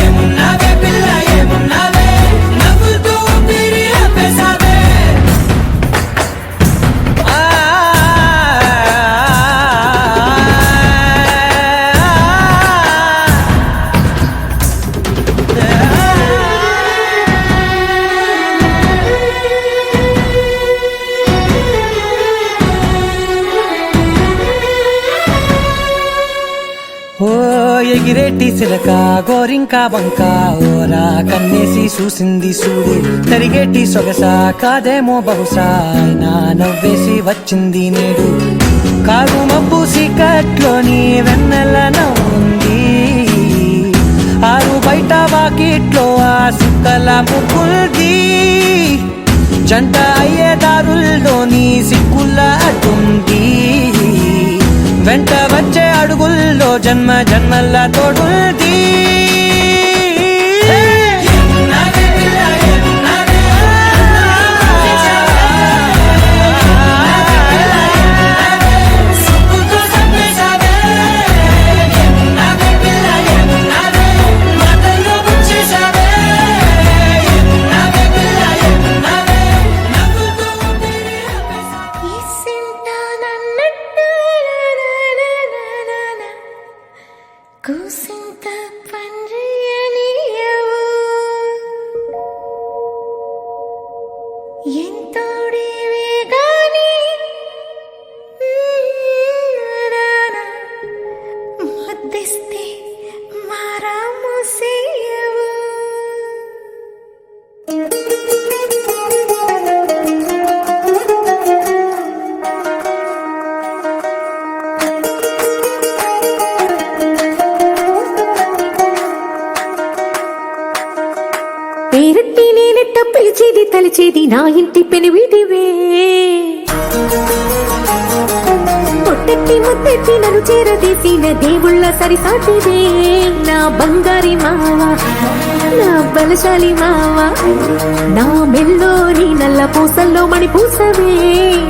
ఏమున్నావే పిల్ల ఏమున్నావే నవ్వులతో ఊపిరి ఆపేశావే ఓ ఎగిరేటి సిలక గోరింక వంక ఓరా కన్నేసి చూసింది చూడు తరిగేటి సొగస కాదేమో బహుశా అయినా నవ్వేసి వచ్చింది నేడు కారు మబ్బు సీకట్లోని వెన్నెల నవ్వుంది ఆరు బయట వాకిట్లో ఆ సుక్కల ముగ్గుల్ది జంట అయ్యే దారుల్లోని సిక్కుల అడ్డుంది వెంట వచ్చే అడుగుల్లో జన్మ జన్మల్ల తోడుంది కూసింత పండ్రియనియవు ఎంతోడివే గాని ముద్దిస్తే మారాము సేయవు పేరట్టి నేనెట్ట పిలిచేది తలిచేది నా ఇంటి పెనివిటివే పొట్టెట్టి ముద్దెట్టి నన్ను చేరదీసిన దేవుళ్ళ సరిసాటివే నా బంగారి మావ నా బలశాలి మావ నా మెల్లోని నల్ల పూసల్లో మణి పూసవే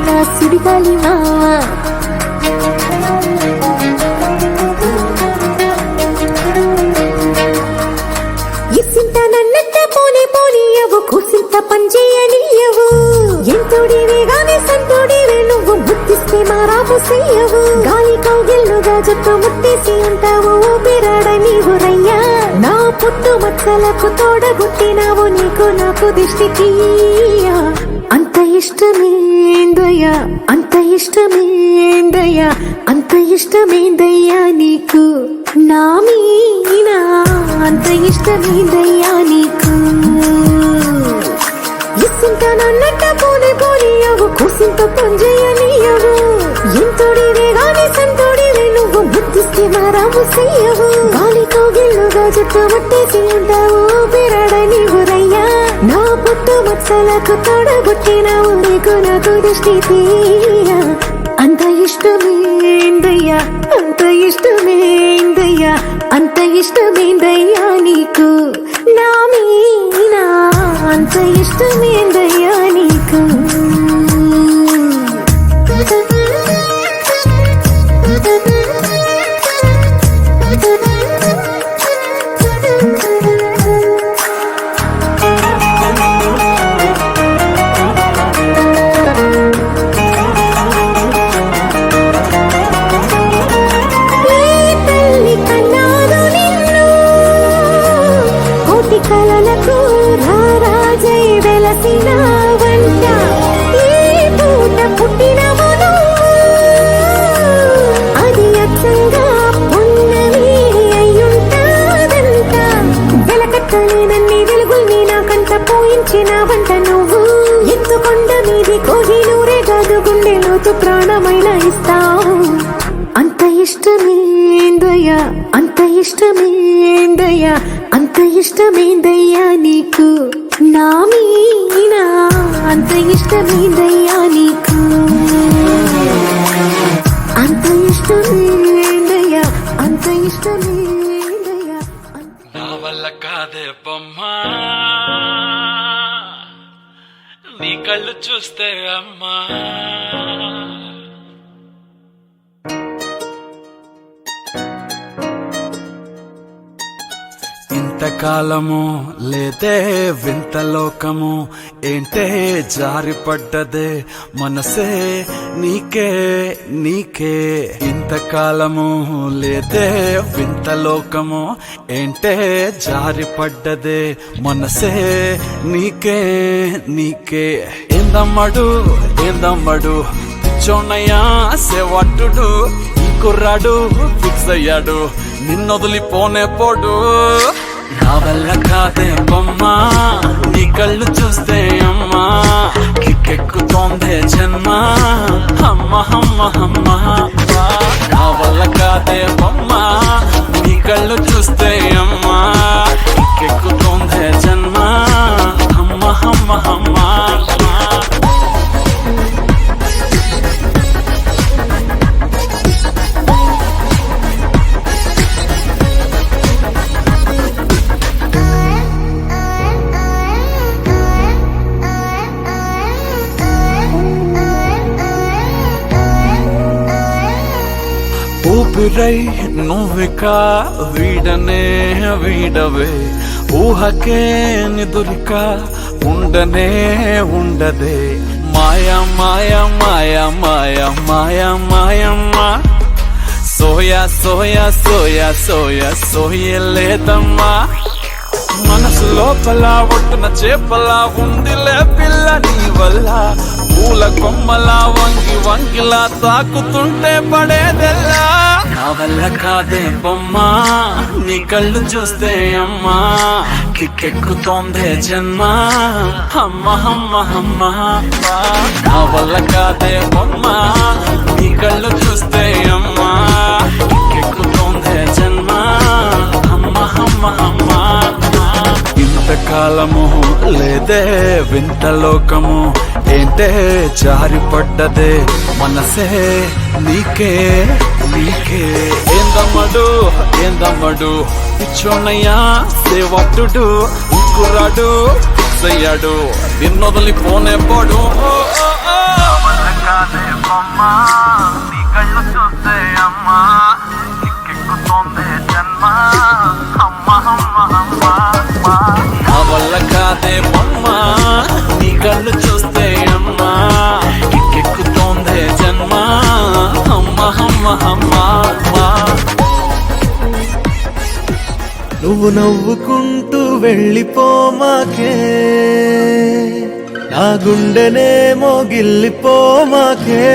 నా సుడిగాలి మావ ఇసింత నన్నట్ట పోనే పోనీయవు కూసింత పంచేయనీయవు ఎంతోడివే గానే సంతోడివే నువ్వు ముద్దిస్తే మారాము చెయ్యవు గాలి కౌగిల్లుగా జట్టు ముత్తేసి అంటావు ఊపిరాడ నీవు రయ్యా పుట్టు మచ్చలకు తోడగొట్టినావు నీకు నాకు దిష్టి తీయ అంత ఇష్టమేందయ్యా అంత ఇష్టమేందయ్యా అంత ఇష్టమేందయ్యా నీకు నా మీనా అంత ఇష్టమేందయ్యా నీకు ఇస్తుంట నన్నట్ట పోనీయవు కూసింత పనిచేయనియవు ఎంతోడివే గాని సంతోడివే నువ్వు బుద్ధిస్తే మారాము చెయ్యవు గాలితో గిల్లుగా జుట్టు పట్టేసి ఉంటావు బిరడని ఊరయ్యా నా పుట్టు మచ్చలకు తొడగొట్టినావు నీకు నాకు దృష్టి తీయ అంత ఇష్టమేందయ్యా అంత ఇష్టమేందయ్యా అంత ఇష్టమేందయ్యా నీకు నా మీనా అంత ఇష్టమేందయ్యా నీకు కలలకు రారాజై వెలసిన వంట ఈ పూట పుట్టినవును అది అచ్చంగా పున్నమి అయ్యుంటాదంట వెలకట్టలేనన్ని వెలుగుల్ని నాకంట పోయించిన వంట నువ్వు ఎత్తుకొండ మీది కోహినూరే కాదు గుండెలోతు ప్రాణమైన ఇస్తావు అంత ఇష్టమేందయ్యా అంత ఇష్టమేందయ్యా అంత ఇష్టమేందయ్యా నీకు నా మీనా అంత ఇష్టమేందయ్యా నీకు అంత ఇష్టమేందయ్యా అంత ఇష్టమేందయ్యా నా వల్ల కాదే బొమ్మా నీ కళ్ళు చూస్తే అమ్మా ఇంతకాలము లేదే వింత లోకము ఏంటే జారిపడ్డదే మనసే నీకే నీకే ఇంతకాలము లేదే వింత లోకము ఏంటే జారిపడ్డదే మనసే నీకే నీకే ఏందమ్మడు ఏందమ్మడు పిచ్చోన్నయ్యా సేవట్టుడు ఈ కుర్రాడు ఫిక్స్ అయ్యాడు నిన్నొదిలిపోనే పోడు నా వల్ల కాదే బొమ్మా నీ కళ్ళు చూస్తే అమ్మా కిక్కెక్కుతోందే జన్మ అమ్మ అమ్మ అమ్మ నా వల్ల కాదే బొమ్మా నీ కళ్ళు చూస్తే అమ్మా కిక్కెక్కుతోందే జన్మ అమ్మ అమ్మ అమ్మ ఊపిరై నువ్విక వీడనే వీడవే ఊహకే నిదురిక ఉండనే ఉండదే మాయా మాయా మాయా మాయా మాయా మాయమ్మా సోయా సోయా సోయా సోయా సోయలేదమ్మా మనసు లోపల ఒట్టున చేపలా ఉందిలే పిల్ల నీ వల్ల పూల కొమ్మలా వంగి వంగిలా తాకుతుంటే పడేదెల్లా నా వల్ల కాదే బొమ్మా నీ కళ్ళు చూస్తే అమ్మా కిక్కెక్కుతోందే జన్మ అమ్మ అమ్మ అమ్మ నా వల్ల కాదే బొమ్మా నీ కళ్ళు చూస్తే అమ్మా కిక్కెక్కుతోందే జన్మ అమ్మ అమ్మ అమ్మ ఇంతకాలము లేదే వింత లోకము ఏంటే జారిపడ్డదే మనసే నీకే నీకే ఏందమ్మడు ఏందమ్మడు పిచ్చోనయ్యా సేవట్టుడు ఇంకురాడు అయ్యాడు నిన్నొదిలిపోనే పోడు నీ కళ్ళు చూస్తే అమ్మా కిక్కెక్కుతోందే జన్మ అమ్మ అమ్మ అమ్మ నా వల్ల కాదే బొమ్మ నీ కళ్ళు చూస్తే అమ్మా కిక్కెక్కుతోందే జన్మ అమ్మ అమ్మ అమ్మ నువ్వు నవ్వుకుంటూ వెళ్ళిపోమాకే, నా గుండెనేమో గిల్లిపోమాకే.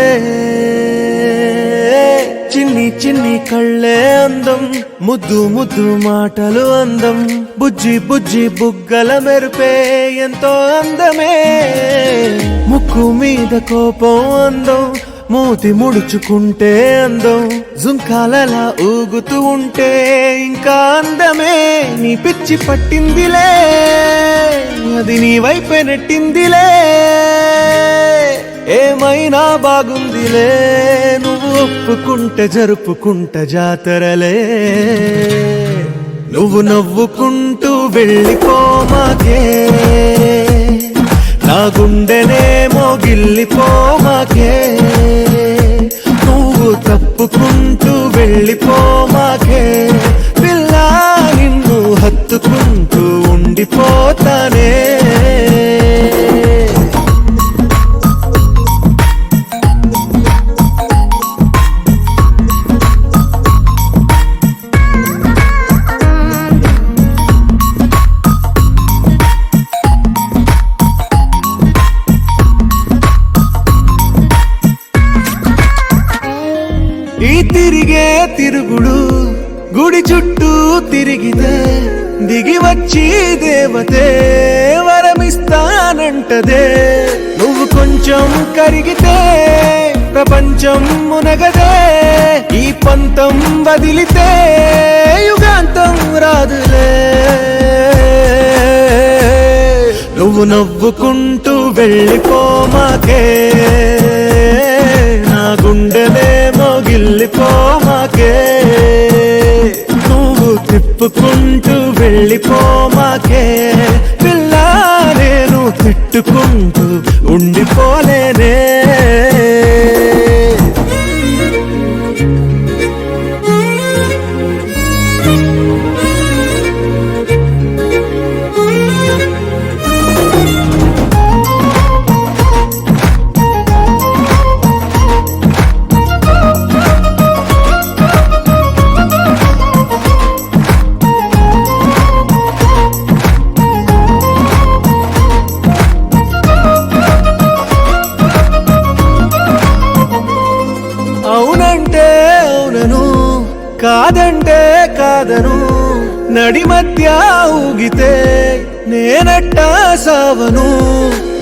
చిన్ని చిన్ని కళ్ళే అందం, ముద్దు ముద్దు మాటలు అందం, బుజ్జి బుజ్జి బుగ్గల మెరుపే ఎంతో అందమే. ముక్కు మీద కోపం అందం, మూతి ముడుచుకుంటే అందం, జుంకాలలా ఊగుతూ ఉంటే ఇంకా అందమే. నీ పిచ్చి పట్టిందిలే, అది నీ వైపే నెట్టిందిలే. ఏమైనా బాగుందిలే, నువ్వు ఒప్పుకుంటే జరుపుకుంట జాతరలే. నువ్వు నవ్వుకుంటూ వెళ్ళిపోమాకే, నా గుండెనేమో గిల్లిపోమాకే. నువ్వు తప్పుకుంటూ వెళ్ళిపోమాకే, పిల్ల నిన్ను హత్తుకుంటూ ఉండిపోతానే. ఈ తిరిగే తిరుగుడు గుడి చుట్టూ తిరిగితే, దిగి వచ్చి దేవతే వరమిస్తానంటదే. నువ్వు కొంచెం కరిగితే ప్రపంచం మునగదే. ఈ పంతం వదిలితే యుగాంతం రాదులే. నువ్వు నవ్వుకుంటూ వెళ్ళిపోమాకే, నా గుండెనేమో గిల్లిపోమాకే. నువ్వు తిప్పుకుంటూ వెళ్ళిపోమాకే, పిల్ల నేను తిట్టుకుంటూ ఉండిపోలేనే. అవునంటే అవునను, కాదంటే కాదను, నడి మధ్య ఊగితే నేనట్టా సావను.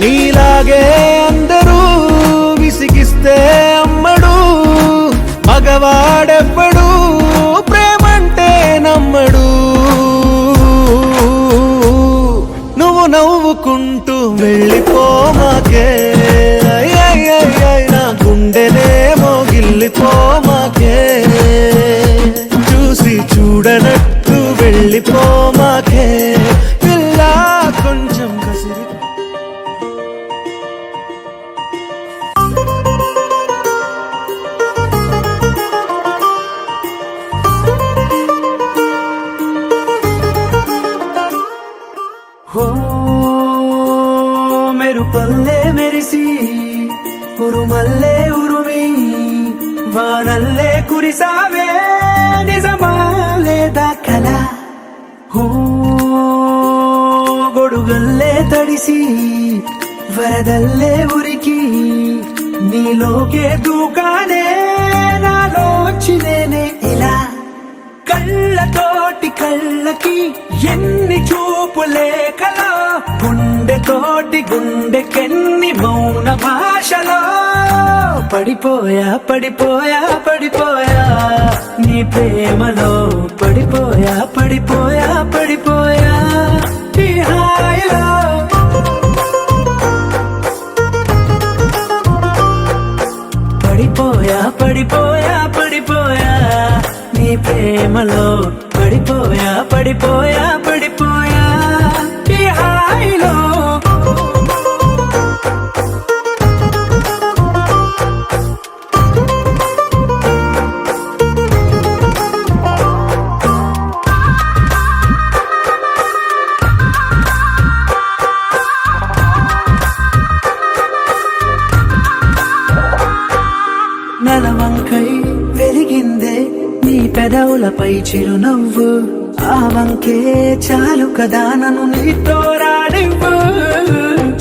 నీలాగే అందరూ విసిగిస్తే అమ్మడు, మగవాడెవ్వడు ప్రేమంటే నమ్మడు. నువ్వు నవ్వుకుంటూ వెళ్ళిపోమాకే, నా గుండెనేమో గిల్లిపోమాకే. చూసి చూడనట్టు వెళ్ళిపోమాకే, పిల్ల కొంచెం కసిరి. హో మెరుపల్లే మెరిసి, ఉరుమల్లే ఉరుమి, వానల్లే కురిసావే నిజమా లేదా కల. హో గొడుగల్లే తడిసి, వరదల్లే ఉరికి, నీలోకే దూకానే నాలోంచి నేనే ఇలా. కళ్ళతోటి కళ్ళకి ఎన్ని చూపులే కలా, గుండెతోటి గుండెకెన్ని మౌన భాషలో. పడిపోయా పడిపోయా పడిపోయా నీ ప్రేమలో, పడిపోయా పడిపోయా పడిపోయా ఈ హాయిలో. పడిపోయా పడిపోయా పడిపోయా నీ ప్రేమలో, పడిపోయా పడిపోయా పడిపోయా ఈ హాయిలో. నెలవంకై వెలిగిందే నీ పెదవులపై చిరునవ్వు, ఆ వంకే చాలు కదా నన్ను నీతో రానివ్వు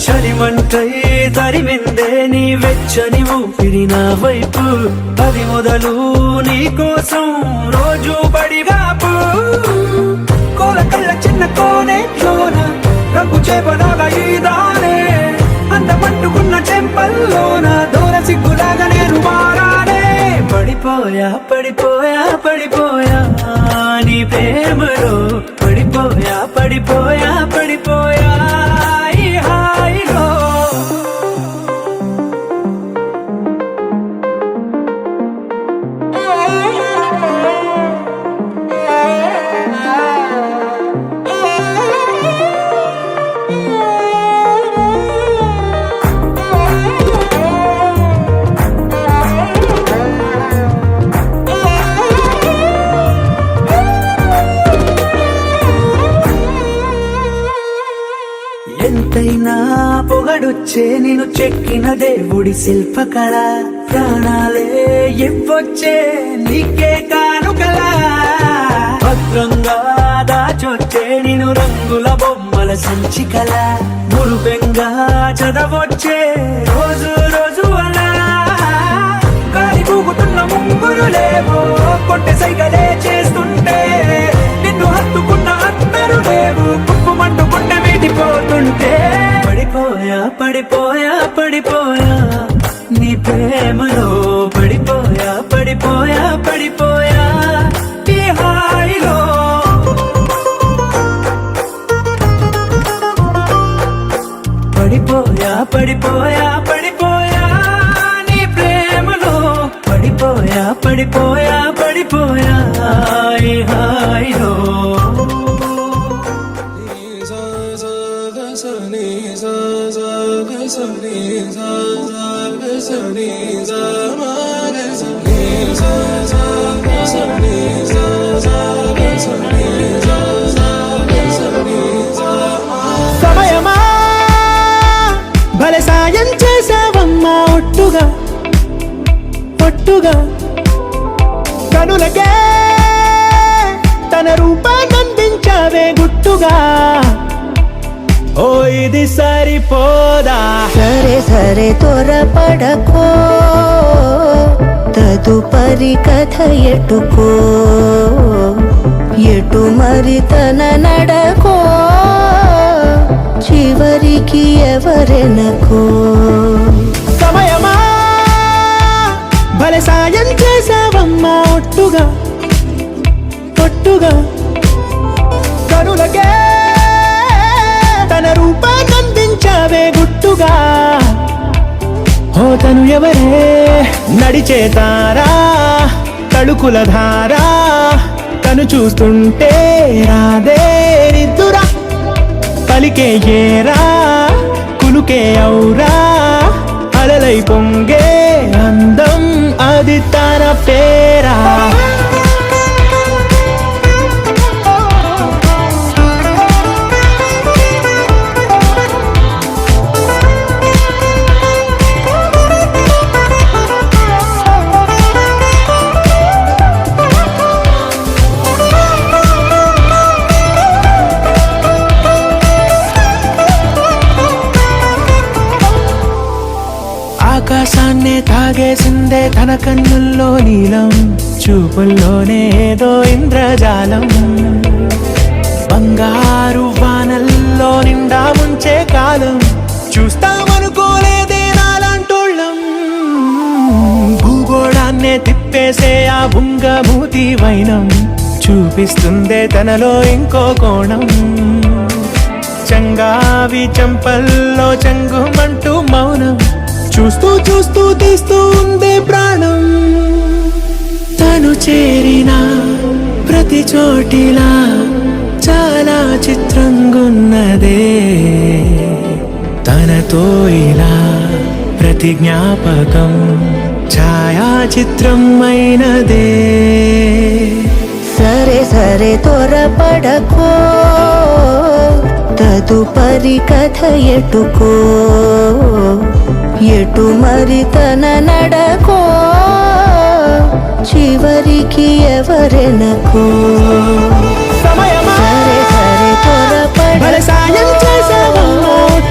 చలిమంటై తరిమిందే నీ వెచ్చని ఊపిరి నా వైపు అది మొదలు నీ కోసం రోజు బడిగాపు కోల కళ్ళ చిన్న కోనేట్లోన రంగు చేపలాగా ఈదానే అందమంటుకున్న చెంపల్లోన దూర సిగ్గులాగా నేను మారానే పడిపోయా పడిపోయా పడిపోయా నీ ప్రేమలో పడిపోయా పడిపోయా పడిపోయా ఈ హాయిలో ఎంతైనా పొగడొచ్చే నేను చెక్కిన దేవుడి శిల్పకళ ప్రాణాలే ఇవ్వొచ్చే నీకే కానుకలా భద్రంగా దాచొచ్చే నేను రంగుల బొమ్మల సంచికల మురుపెంగా చదవొచ్చే రోజు రోజు అలా గాలి కూగుతున్న ముంగురు లేవో కొట్టె సైగలే చేస్తుంటే నిన్ను హత్తుకున్న అందరూ లేవు కుప్పుమంటూ గుండె మీటిపోతుంటే పడిపోయా పడిపోయా పడిపోయా నీ ప్రేమలో పడిపోయా పడిపోయా పడిపోయా ఈ హాయిలో పడిపోయా పడిపోయా పడిపోయా నీ ప్రేమలో పడిపోయా పడిపోయా పడిపోయా ఈ హాయిలో సమయమా భలే సాయం చేసావమ్మా ఒట్టుగా ఒట్టుగా కనులకే తన రూపాన్నందించావే గుట్టుగా ఓ ఇది సరిపోదా సరే సరే త్వరపడకో తదుపరి కథ ఎటుకో ఎటు మరి తన నడకో చివరికి ఎవరెనకో సమయమా భలే సాయం చేసావమ్మా ఒట్టుగా ఒట్టుగా కనులకే తన రూపాన్నందించావే గుట్టుగా ఓ తను ఎవరే నడిచే తారా తడుకుల ధారా తను చూస్తుంటే రాదే నిద్దురా పలికే ఏరా కులుకే ఔరా అలలై పొంగే అందం అది తన పేరా ఆకాశాన్నే తాగేసిందే తన కన్నుల్లో నీలం చూపుల్లోనే ఏదో ఇంద్రజాలం బంగారు వానల్లో నిండా ముంచే కాలం చూస్తామనుకోలేదే నాలాంటోళ్ళం భూగోళాన్నే తిప్పేసే ఆ బుంగమూతి వైనం చూపిస్తుందే తనలో ఇంకో కోణం చంగావి చంపల్లో చంగుమంటూ మౌనం చూస్తూ చూస్తూ తీస్తూ ఉందే ప్రాణం తను చేరిన ప్రతి చోటిలా చాలా చిత్రంగున్నదే తనతో ఇలా ప్రతి జ్ఞాపకం ఛాయాచిత్రం అయినదే సరే సరే త్వరపడకో తదుపరి కథ ఎటుకో ఎటు మరి తన నడకో చివరికి ఎవరెనకు సరే సరే త్వరపడ సాయం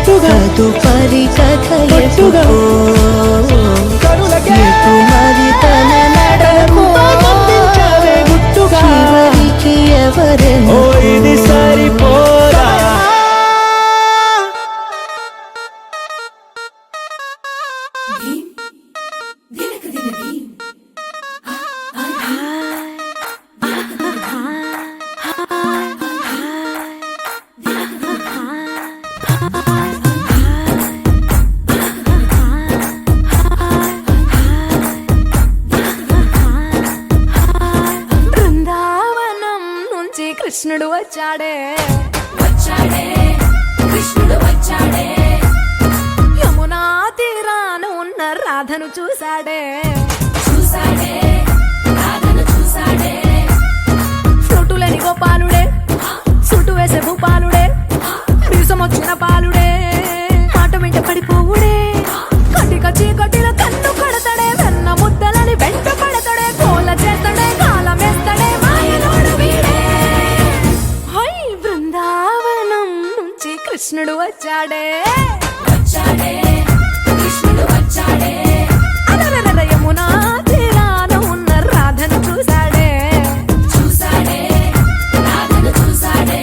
తదుపరి కథ ఎటుగా మరి తన నడకు చివరికి ఎవరెనకు ఇది సరిపోరా దినకు దినది బృందావనం నుంచి కృష్ణుడు వచ్చాడే వచ్చాడే కృష్ణుడు వచ్చాడే యమునా తీరాన ఉన్న రాధను చూశాడే చూసాడే రాధను చూసాడే ఫ్లూటులని గోపాలుడే సుటు వేసే భూపాలుడే వీసమొచ్చిన పాలుడే మాట వెంట పడిపోవుడే కటిక చీకటిల కన్ను కడతాడే వెన్న ముద్దలని వెంట పడతాడే కోల చేస్తాడే కాలమేస్తాడే మాయలోడు వీడే హై బృందావనం నుంచి కృష్ణుడు వచ్చాడే వచ్చాడే కృష్ణుడు వచ్చాడే అలరలర యమునా తీరాన ఉన్న రాధను చూశాడే చూసాడే రాధను చూసాడే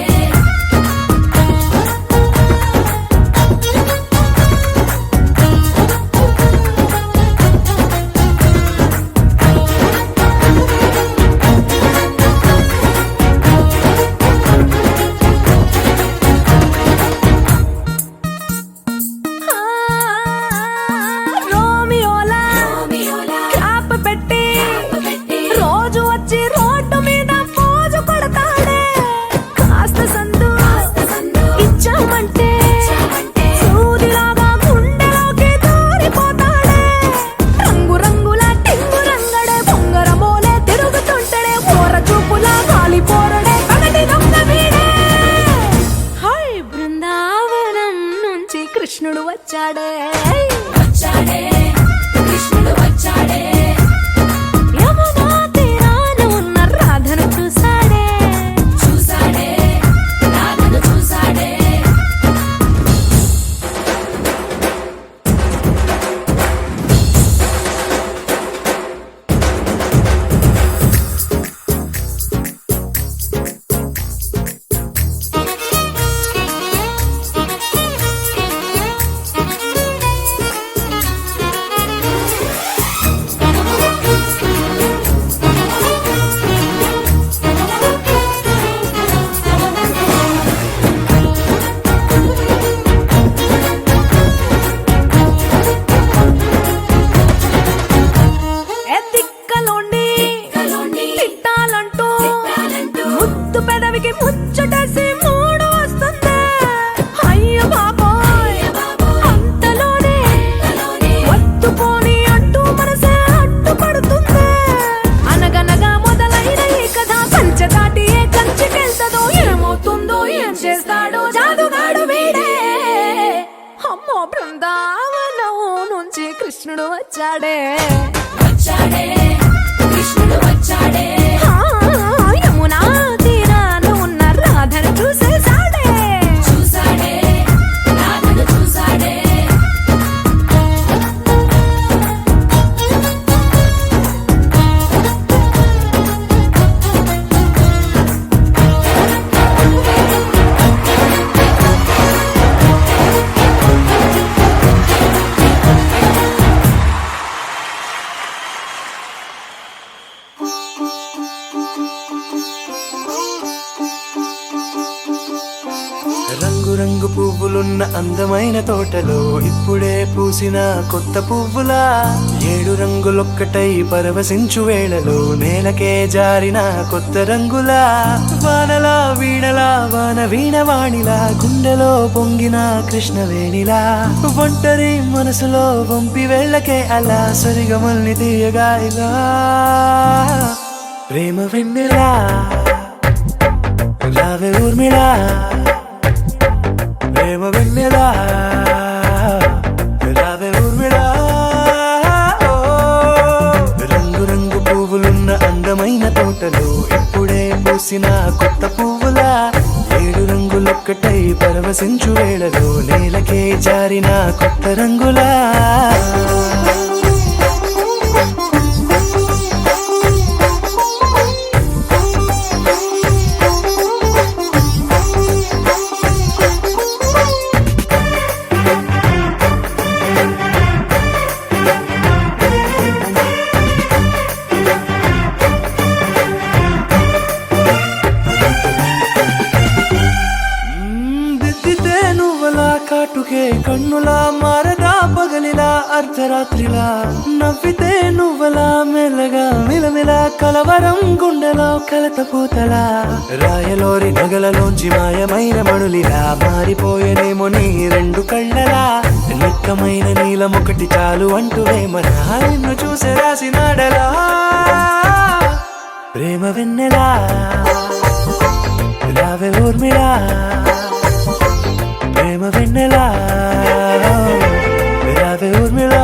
ఆ, రోమియోలా రోమియోలా క్యాప్ పెట్టి పెట్టి రోజు వచ్చి రోడ్డు మీద పోజు కొడతాడే కాస్త సందు సందు ఇచ్చామంటే ఇచ్చామంటే సూదిలాగా గుండెలోకి దూరిపోతాడే రంగు రంగుల టింగు రంగడే బొంగరమోలే తిరుగుతుంటాడే పోర చూపులా గాలి పోరడే పగటి దొంగ వీడే హై బృందావనం నుంచి కృష్ణుడు వచ్చాడే వచ్చాడే కృష్ణుడు వచ్చాడే యమునా తీరాన ఉన్న రాధను చూశాడే చూసాడే రాధను చూసాడే ఎత్తిక్కలోండి కలోండి తిట్టాలంటూ తిట్టాలంటూ ముద్దు పెదవికి ముచ్చటేసి మూడు వస్తుంది అయ్య బాబోయ్ అంతలోనే కలోని వత్తుపోని అంటూ మనసే అడ్డుపడుతుంది అనగనగా మొదలైన ఈ కథ కంచె దాటి ఏ కంచెకెళ్తదో ఏమవుతుందో ఏం చేస్తాడో జాదుగాడు వీడే అమ్మో బృందావనం నుంచి కృష్ణుడు వచ్చాడే వచ్చాడే కృష్ణుడు వచ్చాడే ఆ, యమునా తీరాన ఉన్న రాధను చూసేశాడే చూసాడే రాధను చూసాడే రంగు రంగు పువ్వులున్న అందమైన తోటలో ఇప్పుడే పూసిన కొత్త పువ్వులా 7 రంగులొక్కటై పరవశించు వేళలో నేలకే జారిన కొత్త రంగులా వానలా వీణలా వాన వీణవాణిలా గుండెలో పొంగిన కృష్ణవేణిలా ఒంటరి మనసులో వంపి వెళ్ళకే అలా సరిగమల్ని తీయగా ఇలా ప్రేమ వెన్నెలా రావే ఊర్మిళా ప్రేమ వెన్నెలా రావే ఊర్మిళా రంగు రంగు పువ్వులున్న ఒక్కటై పరవశించు వేళలో నేలకే జారిన కొత్త రంగులా దిద్దితే నువ్వలా కాటుకే కన్నులా మారదా పగలిలా అర్ధరాత్రిలా నవ్వితే నువ్వలా మెల్లగా మిలమిలా కలవరం గుండెలో కలత పూతలా రాయలోరి నగలలోంచి మాయమైన మణులిలా మారిపోయేనేమో నీ రెండు కళ్ళలా నిక్కమైన నీలం ఒకటి చాలు అంటూ వేమనా నిన్ను చూసే రాసినాడలా ప్రేమ వెన్నెలా రావే ఊర్మిళా ప్రేమ వెన్నెలా రావే ఊర్మిళా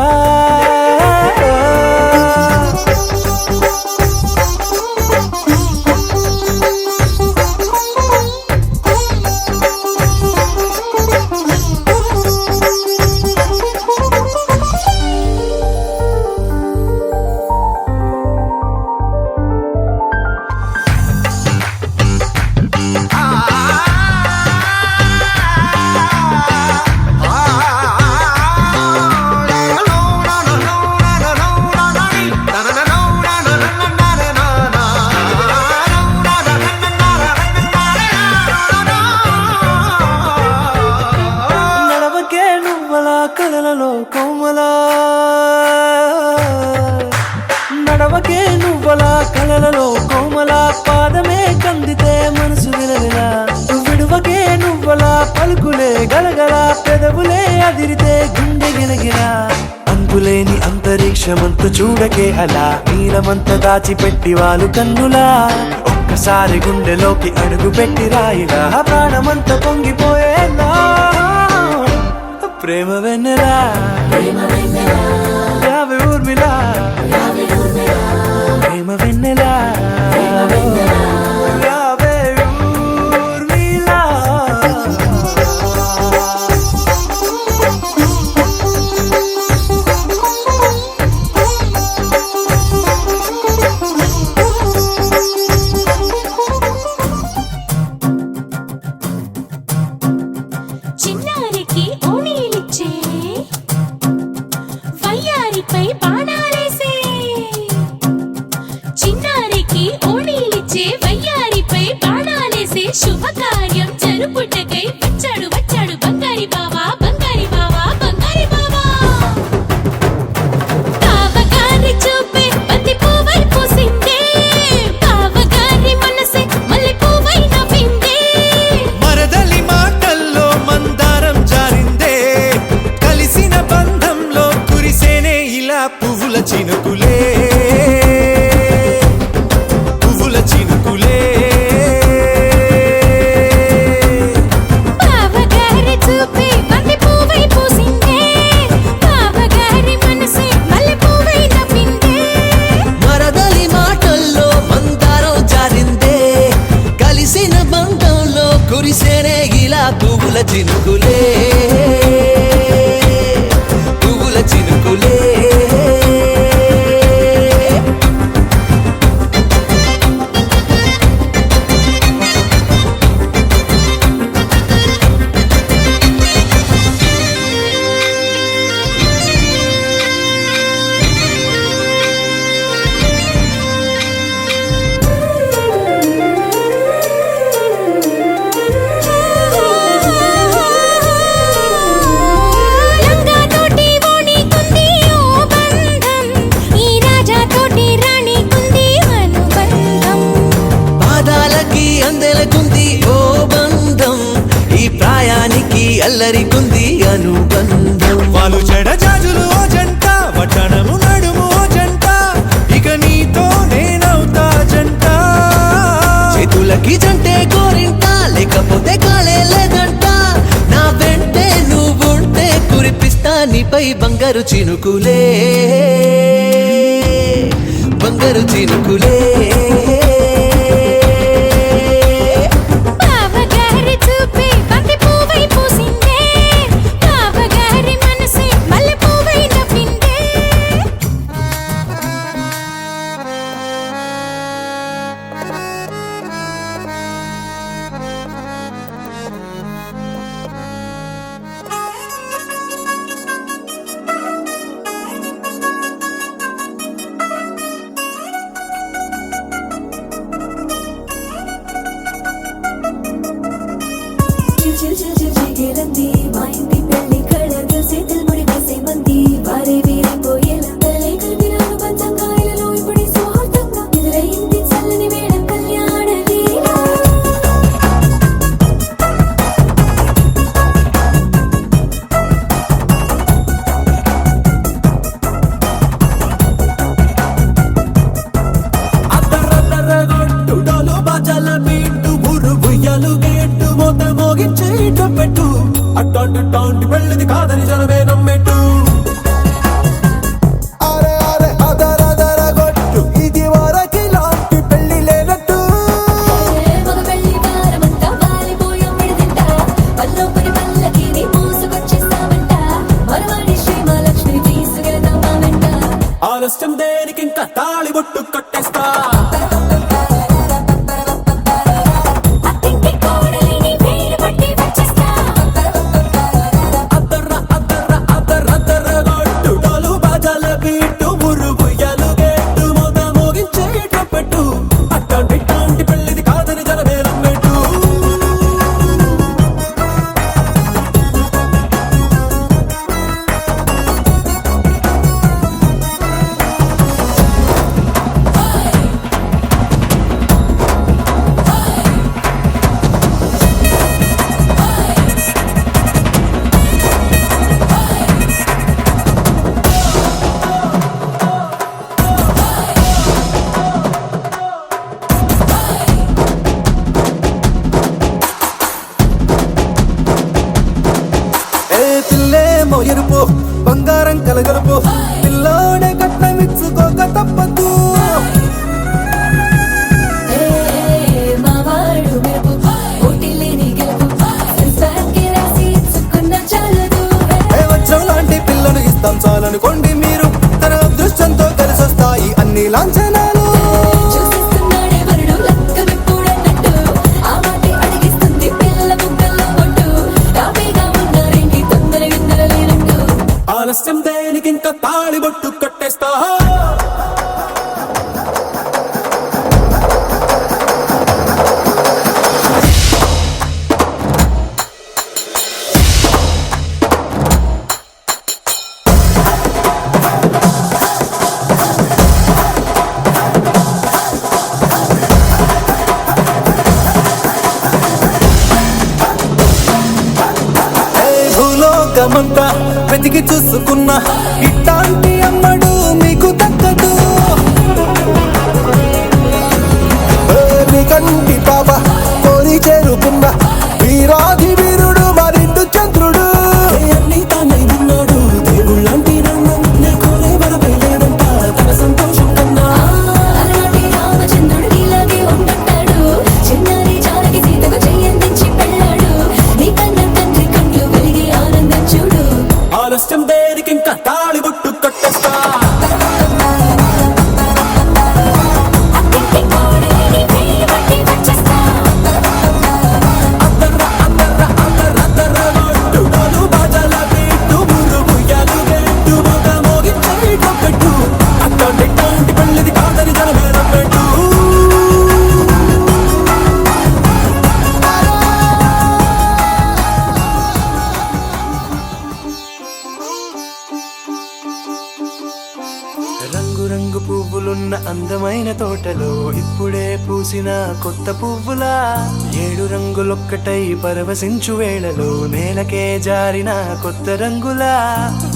నడవకే నువ్వలా కలలలో కోమలా నడవకే నువ్వలా కలలలో కోమలా పాదమే కందితే మనసు విలవిలా విడువకే నువ్వలా పలుకులే గలగల పెదవులే అదిరితే గుండె గిలగిలా అంతులేని అంతరిక్షమంత చూడకే అలా నీలమంత దాచిపెట్టి వాళ్ళు కన్నులా ఒక్కసారి గుండెలోకి అడుగు పెట్టి రాయిగా ప్రాణమంత పొంగిపోయేలా ప్రేమ వెన్నెలా రావే ఊర్మిళా ప్రేమ వెన్నెలా రావే ఊర్మిళా చిన్నారికి ఓణీలిచ్చే వయ్యారిపై బాణాలేసే చిన్నారికి ఓణీలిచ్చే వయ్యారిపై బాణాలేసే శుభకార్యం జరుపుటకై వచ్చాడు వచ్చాడు బంగారి బావా బంగారి బావా బంగారి బావా బావగారి చూపే బంతి పువ్వై పూసిందే బావగారి మనసే మల్లె పువ్వై నవ్విందే మరదలి మాటల్లో మందారం జారిందే కలిసిన బంధంలో కురిసేనే ఇలా పువ్వుల చినుకులే పువ్వుల చినుకులే బావగారి చూపే బంతి పువ్వై పూసిందే బావగారి మనసే మల్లె పువ్వై నవ్విందే మరదలి మాటల్లో మందారం జారిందే కలిసిన బంధంలో కురిసేనే ఇలా పువ్వుల చినుకులే పువ్వుల చినుకులే లంగా తోటి ఓణి కుంది ఓ బంధం ఈ రాజా తోటి రాణి కుంది అనుబంధం పాదాలకి అందెలకుంది ఓ బంధం ఈ ప్రాయానికి అల్లరికుంది అనుబంధం వాళ్ళు చెడజాజులు ఓ జంట వటనము నడుము ఓ జంట ఇక నీతో నేనవుతా జంట చేతులకి జంటే గోరింట లేకపోతే కాలే లేదంట నా వెంటే నువ్వుంటే కురిపిస్తా నీపై బంగారు చినుకులే బంగారు చినుకులే బావగారి చూపే ఇలాంటి పెళ్లిది కాదని జనమే నమ్మెట్టు అరే అరే అదర గొట్టు ఇది వరకు ఇలాంటి పెళ్లి లేనట్టు మగ పెళ్లి వారమంతా వాలిపోయాం విడిదింట పల్లోపరి పల్లకి నీ మూసుకొచ్చేస్తామంట మరవాడి శ్రీమహాలక్ష్మిని తీసుకెళ్తాం మా వెంట ఆలస్యం దేనికి ఇంకా తాళి బొట్టు కట్టేస్తా అత్తింటి కోడలిని వేలు పట్టి వచ్చేస్తా అదర గొట్టు డోలు బాజాల బీటు మురుగు ఎలుగెట్టు మొద మోగించేటప్పుడు అట్టాంటి పెళ్లిది కాదని జనమే నమ్మెట్టు పిల్లేమో ఎరుపు బంగారం కలగలుపు పిల్లోడే కట్నమిచ్చుకోక తప్పదు మా వాడు మెరుపు పోటీ లేని గెలుపు సంసారానికి రాసి ఇచ్చుకున్న చాలదు వజ్రం లాంటి పిల్లను ఇస్తాం చాలనుకోండి మీరు తన అదృష్టంతో కలిసొస్తాయి అన్ని లాంఛనాలు చూసిస్తున్నాడే వరుడు లక్క విప్పుడన్నట్టు ఆ మాటే అడిగిస్తుంది పిల్ల ముక్కల్లో కొట్టు తాపీగా ఉన్నారేంటి తొందర విందర లేనట్టు ఆలస్యం దేనికి ఇంకా తాళి బొట్టు కట్టేస్తా భూలోకమంతా వెతికి చూసుకున్నా ఇట్లాంటి అమ్మడు మీకు దక్కదు కంటి పాప కోరి చేరుకున్న వీరాధి వీరుడు మరిండు చంద్రుడు అన్ని తానై ఉన్నాడు దేవుళ్ళంటి నన్ను నే కోరే వరపైలేదంట తన సంతోషం కన్నా అలాంటి రామచంద్రుడు నీలాగే ఉండంటాడు చిన్నారి జానకి సీతకు చెయ్యందించి పెళ్ళాడు నీ కన్న తండ్రి కండ్లు వెలిగి ఆనందం చూడు ఆలస్యం దేనికి ఇంకా తాళి బొట్టు కట్టేస్తా అత్తింటి కోడలిని వేలు పట్టి వచ్చేస్తా అదర గొట్టు డోలు బాజాల బీటు మురుగు ఎలుగెట్టు మొద మోగించేటప్పుడు అట్టాంటి పెళ్లిది కాదని జనమే నమ్మెట్టు రంగు పువ్వులున్న అందమైన తోటలో ఇప్పుడే పూసిన కొత్త పువ్వులా 7 రంగులొక్కటై పరవశించు వేళలో నేలకే జారిన కొత్త రంగులా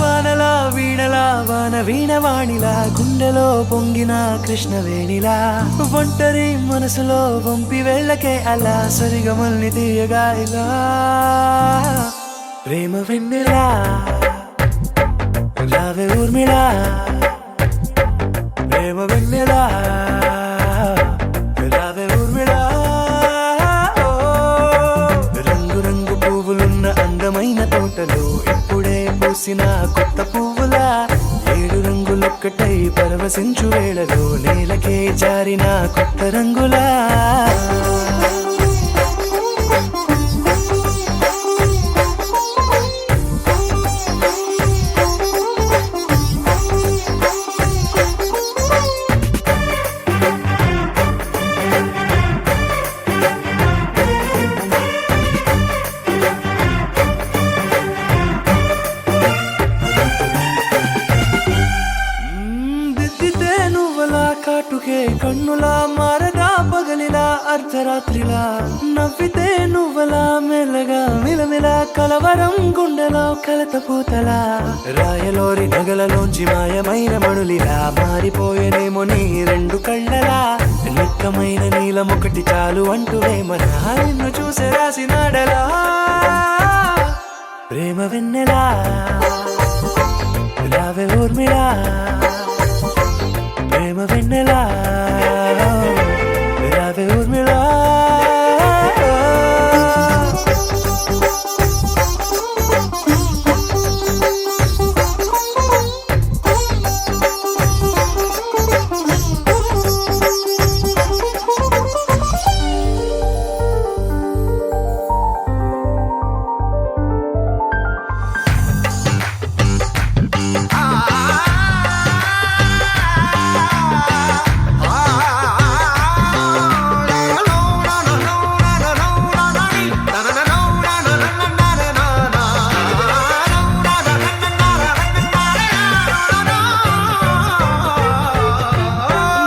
వానలా వీణలా వాన వీణవాణిలా గుండెలో పొంగిన కృష్ణవేణిలా ఒంటరి మనసులో వంపి వెళ్ళకే అలా సరిగమల్ని తీయగా ఇలా ప్రేమ వెన్నెలా రావే ఊర్మిళా ప్రేమ వెన్నెలా రావే ఊర్మిళా రంగు పువ్వులున్న అందమైన తోటలో ఇప్పుడే పూసిన కొత్త పువ్వులా 7 రంగులొక్కటై పరవశించు వేళలో నేలకే జారిన కొత్త రంగులా కాటుకే కన్నులా మారగా పగలిలా అర్ధరాత్రిలా నవ్వితే నువ్వలా మెల్లగా మిలమిలా కలవరం గుండెలో కలతపూతలా రాయలోరి నగలలోంచి మాయమైన మణులిలా మారిపోయేనేమో నీ 2 కళ్ళలా నిక్కమైన నీలమొకటి చాలు అంటూ వేమనా నిన్ను చూసే రాసినాడలా ప్రేమ వెన్నెలా రావే ఊర్మిళా ప్రేమ వెన్నెలా రావే ఊర్మిళా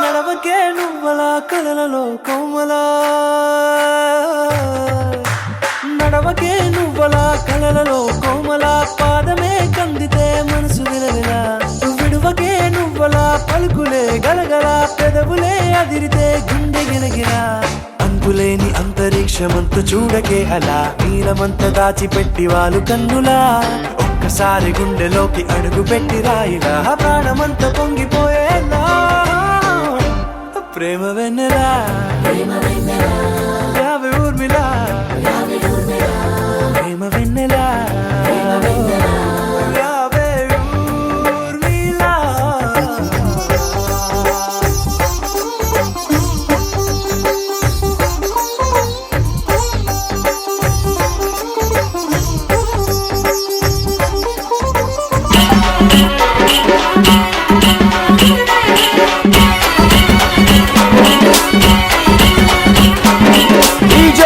నడవకే నువ్వలా కలలలో కోమలా నడవకే నువ్వలా కలలలో కోమలా పాదమే కందితే మనసు విలవిలా విడువకే నువ్వలా పలుకులే గలగల పెదవులే అదిరితే గుండె గిలగిలా అంతులేని అంతరిక్షమంత చూడకే అలా నీలమంత దాచిపెట్టి వాళ్ళు కన్నులా ఒక్కసారి గుండెలోకి అడుగు పెట్టి రాయిలా ప్రాణమంత పొంగిపోయేలా ప్రేమ వెన్నెలా రావే ఊర్మిళా ప్రేమ వెన్నెలా రావే ఊర్మిళా DJ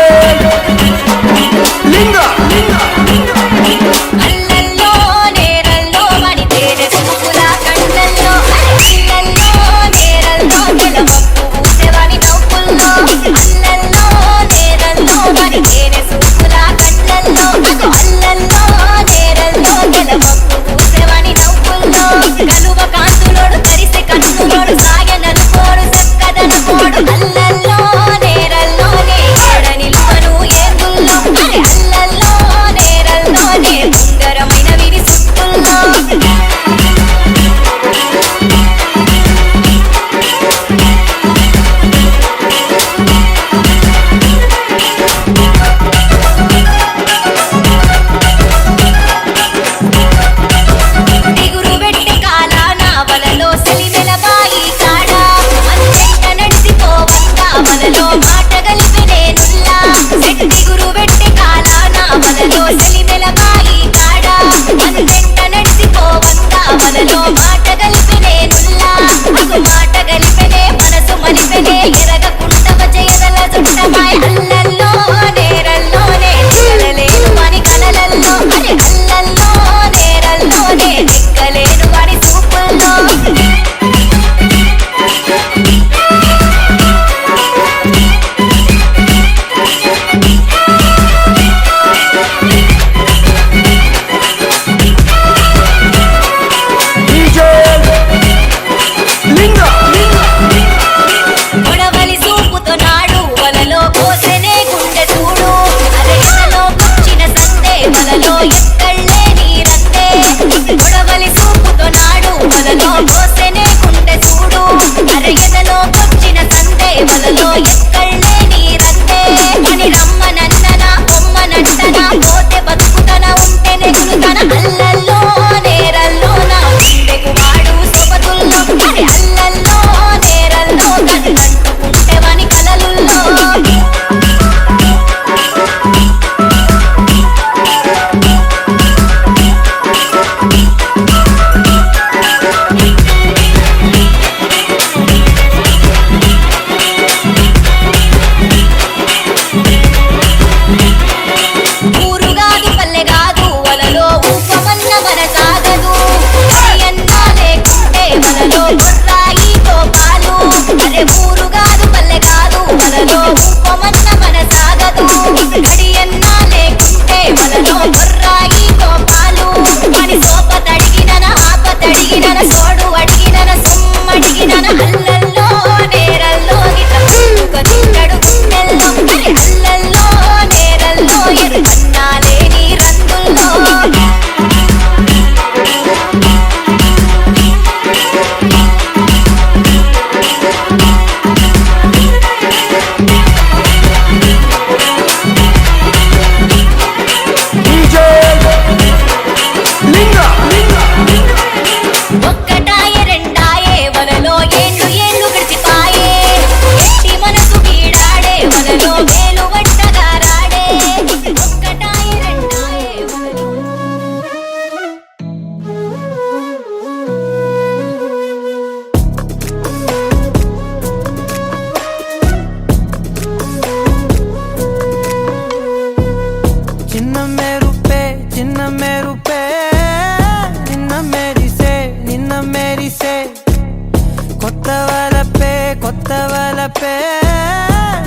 కొత్తవలపే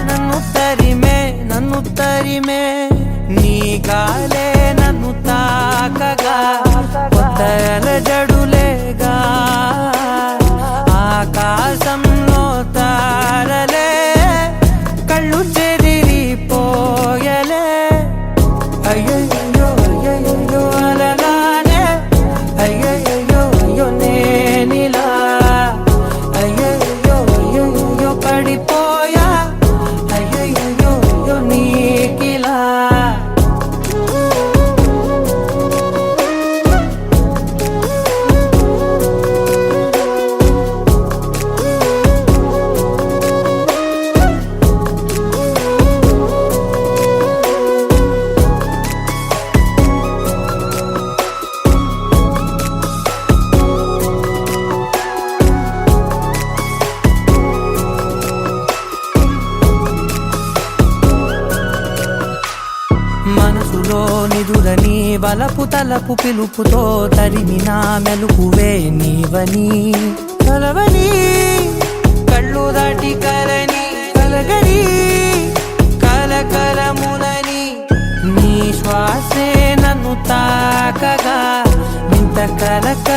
నన్ను తరిమే నీ గాలే నన్ను తాకగా కొత్త జడులేగా ఆకాశంలో తారలే కళ్ళు చెదిరిపోయలే అయ్యయ్యో అయ్యయ్యో అలలానే అయ్యయ్యో అయ్యో నేనిలా అయ్యయ్యో అయ్యయ్యో పడిపోయా అయ్యయ్యో అయ్యో నీకిలా మనసులో నిదురని వలపు తలపు పిలుపుతో తరిమిన మెలుకువే నీవని కలవని కళ్ళు దాటి కలని కలగని కలకలములని నీ శ్వాసే నన్ను తాకగా ఇంత కలక